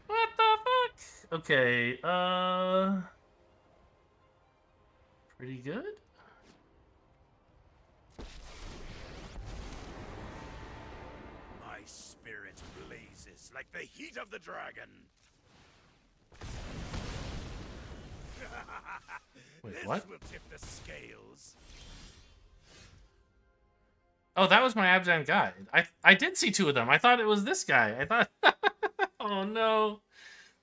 What the fuck? Okay, pretty good? My spirit blazes like the heat of the dragon. Wait, this what? will tip the scales. Oh, that was my Abzan guide. I did see 2 of them. I thought it was this guy. I thought... Oh, no.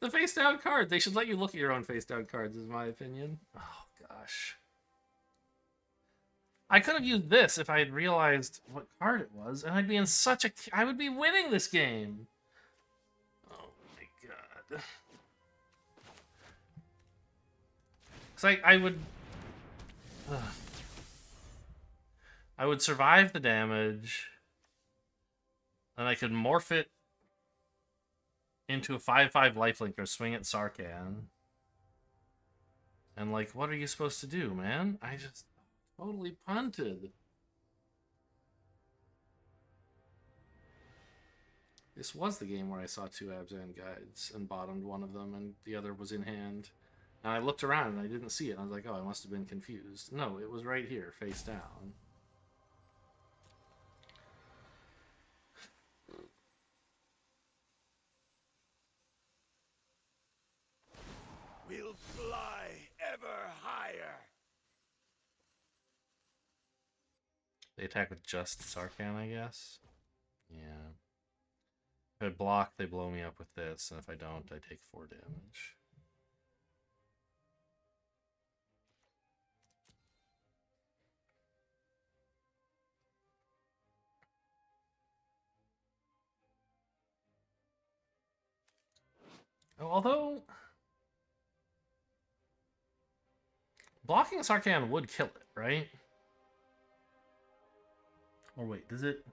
The face-down card. They should let you look at your own face-down cards, is my opinion. Oh, gosh. I could have used this if I had realized what card it was, and I'd be in such a... I would be winning this game. Oh, my God. Because I would... I would survive the damage, and I could morph it into a 5/5 lifelink or swing at Sarkhan. And, like, what are you supposed to do, man? I just totally punted. This was the game where I saw 2 Abzan guides and bottomed one of them, and the other was in hand. And I looked around and I didn't see it. I was like, oh, I must have been confused. No, it was right here, face down. We'll fly ever higher. They attack with just Sarkhan, I guess. Yeah. If I block, they blow me up with this, and if I don't, I take 4 damage. Oh, although blocking Sarkhan would kill it, right? Or wait, does it?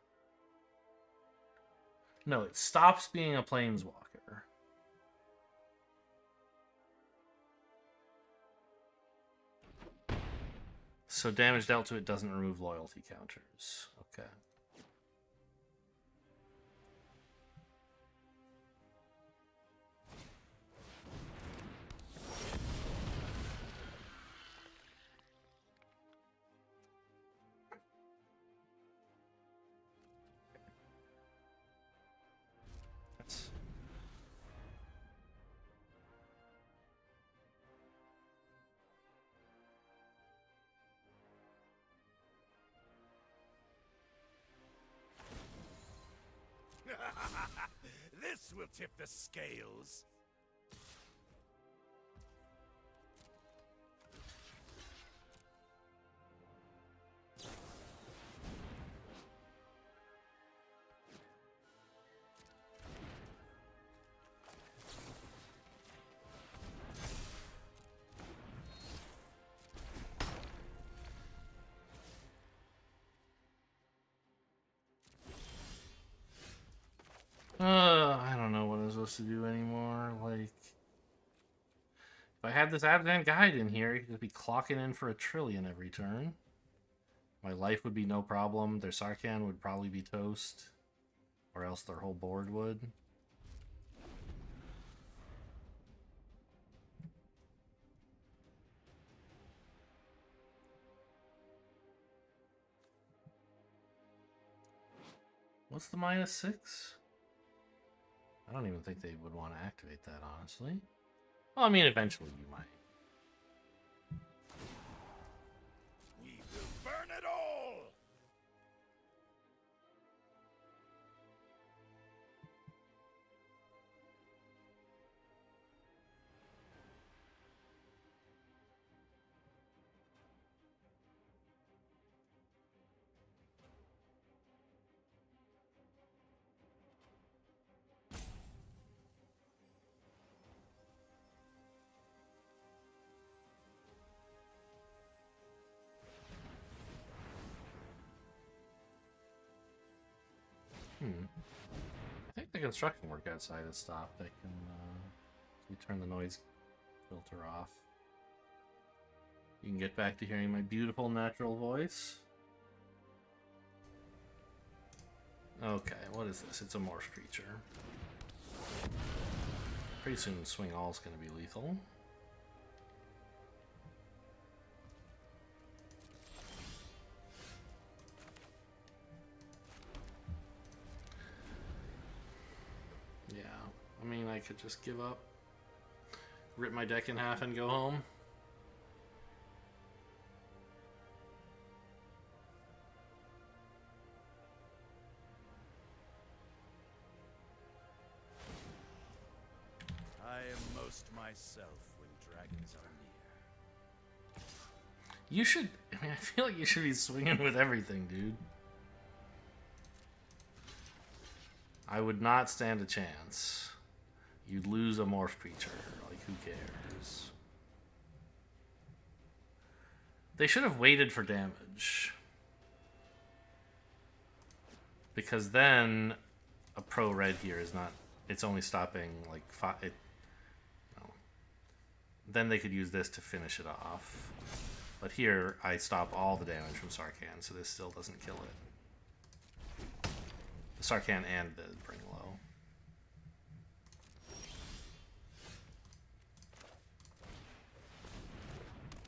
No, it stops being a planeswalker. So damage dealt to it doesn't remove loyalty counters. Okay. This will tip the scales. I don't know what I'm supposed to do anymore. Like, if I had this Advent Guide in here, you could be clocking in for a trillion every turn. My life would be no problem. Their Sarkhan would probably be toast. Or else their whole board would. What's the -6? I don't even think they would want to activate that, honestly. Well, I mean, eventually you might. We will burn it all! I think the construction work outside has stopped. I can we turn the noise filter off. You can get back to hearing my beautiful natural voice. Okay, what is this? It's a morph creature. Pretty soon Swing All is going to be lethal. Yeah, I mean, I could just give up, rip my deck in half and go home. I am most myself when dragons are near. You should, I mean, I feel like you should be swinging with everything, dude. I would not stand a chance. You'd lose a morph creature. Like, who cares? They should have waited for damage. Because then a pro red here is not... It's only stopping, like, no. Then they could use this to finish it off. But here, I stop all the damage from Sarkhan, so this still doesn't kill it. The Sarkhan and the Bring Low.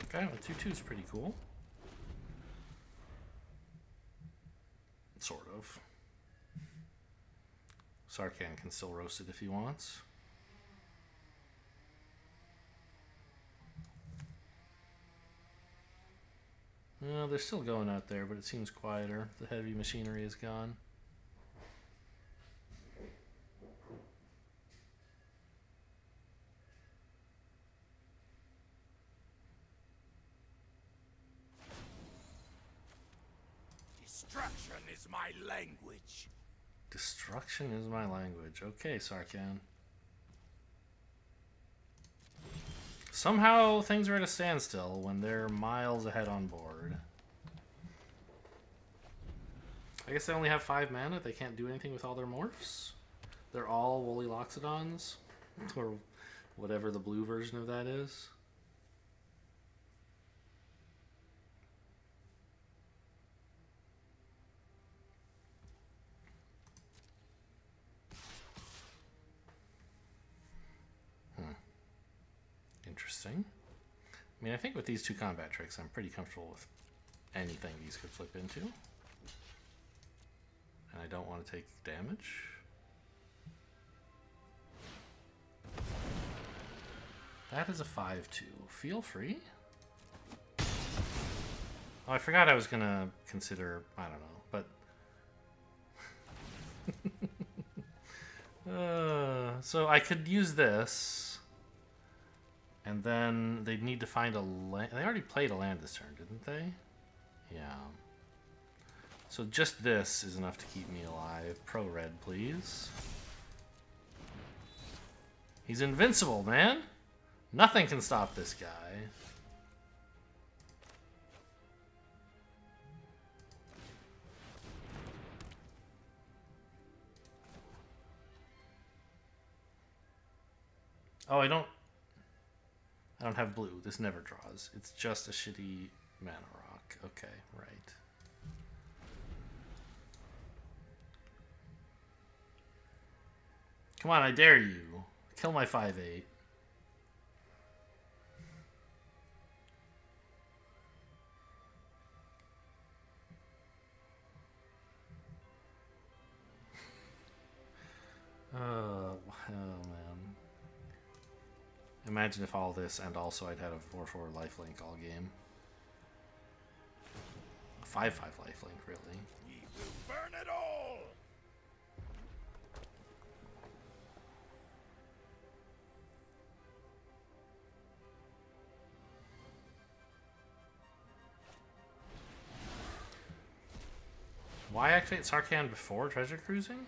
Okay, well, 2/2 is pretty cool. Sort of. Sarkhan can still roast it if he wants. Well, they're still going out there, but it seems quieter. The heavy machinery is gone. Destruction is my language. Destruction is my language. Okay, Sarkhan. Somehow things are at a standstill when they're miles ahead on board. I guess they only have 5 mana. They can't do anything with all their morphs. They're all Woolly Loxodons. Or whatever the blue version of that is. Interesting. I mean, I think with these 2 combat tricks, I'm pretty comfortable with anything these could flip into. And I don't want to take damage. That is a 5-2. Feel free. Oh, I forgot I was going to consider, I don't know, but... so I could use this. And then they'd need to find a land. They already played a land this turn, didn't they? Yeah. So just this is enough to keep me alive. Pro red, please. He's invincible, man. Nothing can stop this guy. Oh, I don't have blue. This never draws. It's just a shitty mana rock. Okay, right. Come on, I dare you. Kill my 5/8. Oh, man. Imagine if all this and also I'd had a 4/4 lifelink all game. A 5/5 lifelink, really. We will burn it all! Why activate Sarkhan before treasure cruising?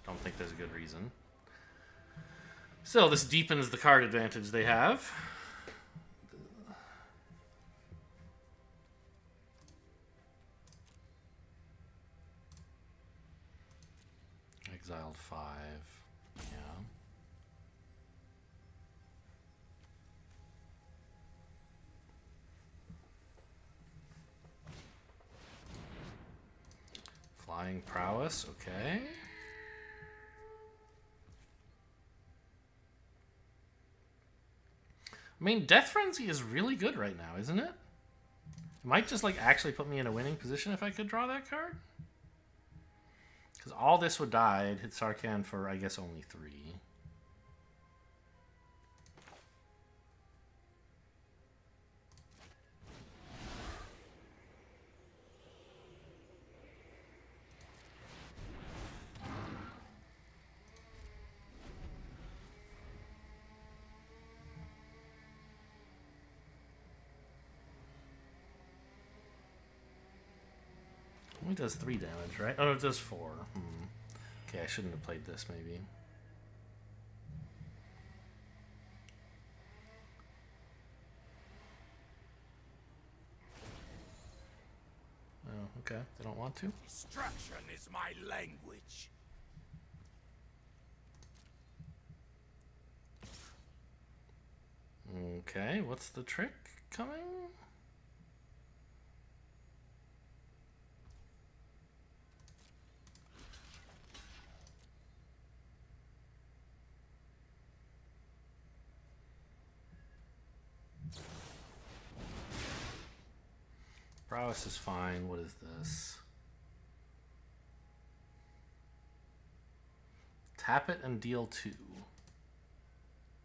Don't think there's a good reason. Still, this deepens the card advantage they have. Exiled 5. Yeah. Flying prowess, okay. I mean, Death Frenzy is really good right now, isn't it? It might just, like, actually put me in a winning position if I could draw that card. Because all this would die. I'd hit Sarkhan for, I guess, only 3. Only does 3 damage, right? Oh, it does 4. Okay, I shouldn't have played this, maybe. Oh, okay. They don't want to? Destruction is my language. Okay, what's the trick coming? Prowess is fine. What is this? Tap it and deal 2.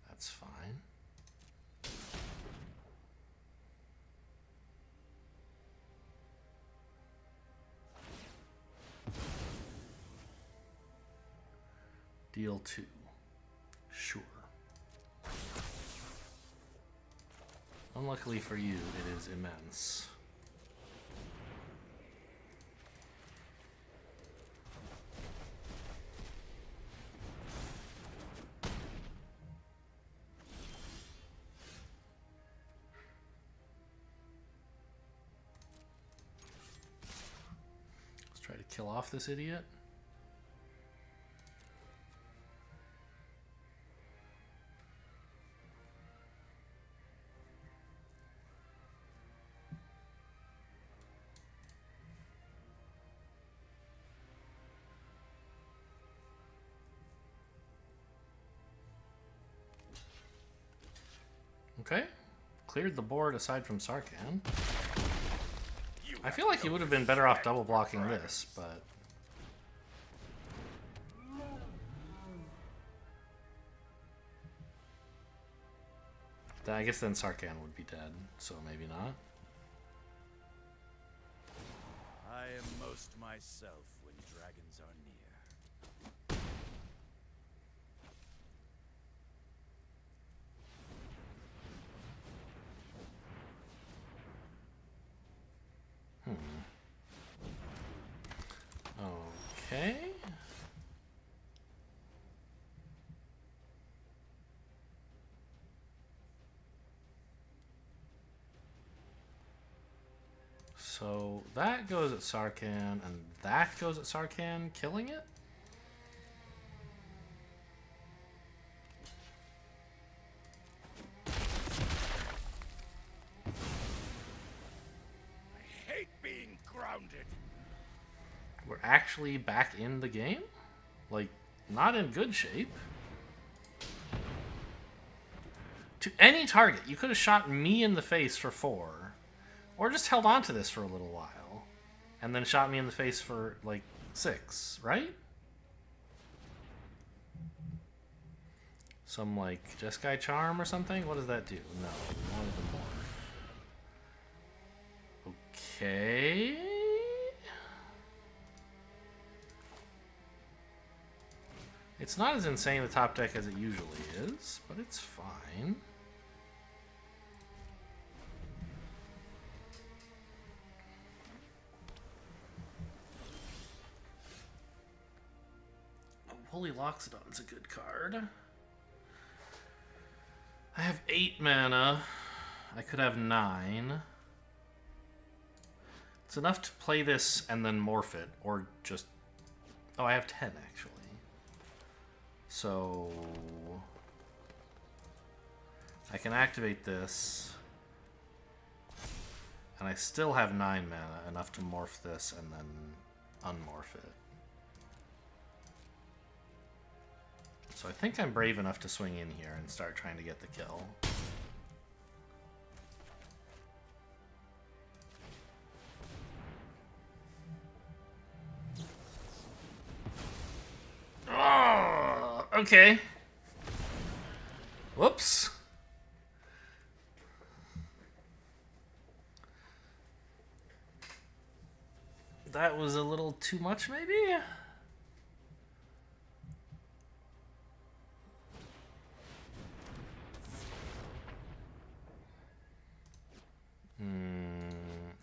That's fine. Deal 2. Sure. Unluckily for you, it is immense. Let's try to kill off this idiot. Okay, cleared the board aside from Sarkhan. I feel like he would have been better off double blocking this, but... I guess then Sarkhan would be dead, so maybe not. I am most myself when dragons are near. Okay. So that goes at Sarkhan, and that goes at Sarkhan, killing it? I hate being grounded. We're actually back in the game? Like, not in good shape. To any target, you could have shot me in the face for 4. Or just held on to this for a little while. And then shot me in the face for, like, 6, right? Some, like, Jeskai Charm or something? What does that do? No, one of them more. Okay... It's not as insane a top deck as it usually is, but it's fine. Oh, Holy Loxodon's a good card. I have 8 mana. I could have 9. It's enough to play this and then morph it, or just... Oh, I have 10, actually. So I can activate this, and I still have 9 mana, enough to morph this and then unmorph it. So I think I'm brave enough to swing in here and start trying to get the kill. Okay. Whoops. That was a little too much, maybe?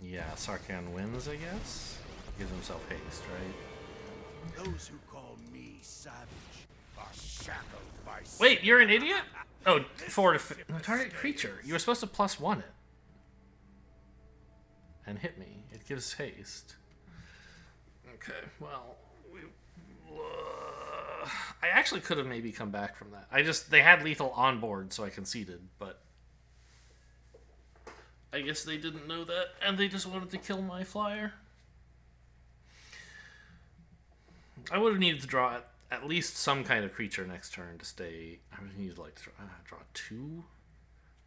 Yeah, Sarkhan wins, I guess. Gives himself haste, right? Those who call me savage are shackled by... Wait, you're an idiot? Oh, 4 to... No, target creature. You were supposed to +1 it. And hit me. It gives haste. Okay, well... I actually could have maybe come back from that. They had lethal on board, so I conceded, but... I guess they didn't know that, and they just wanted to kill my flyer. I would have needed to draw at least some kind of creature next turn to stay. I would need to like draw 2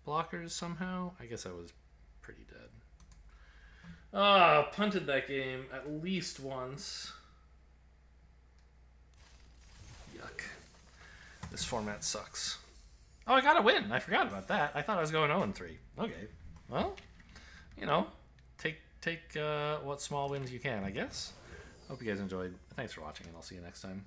blockers somehow. I guess I was pretty dead. Punted that game at least once. Yuck. This format sucks. Oh, I got a win. I forgot about that. I thought I was going 0-3. Okay. Well, you know, take what small wins you can, I guess. Hope you guys enjoyed. Thanks for watching, and I'll see you next time.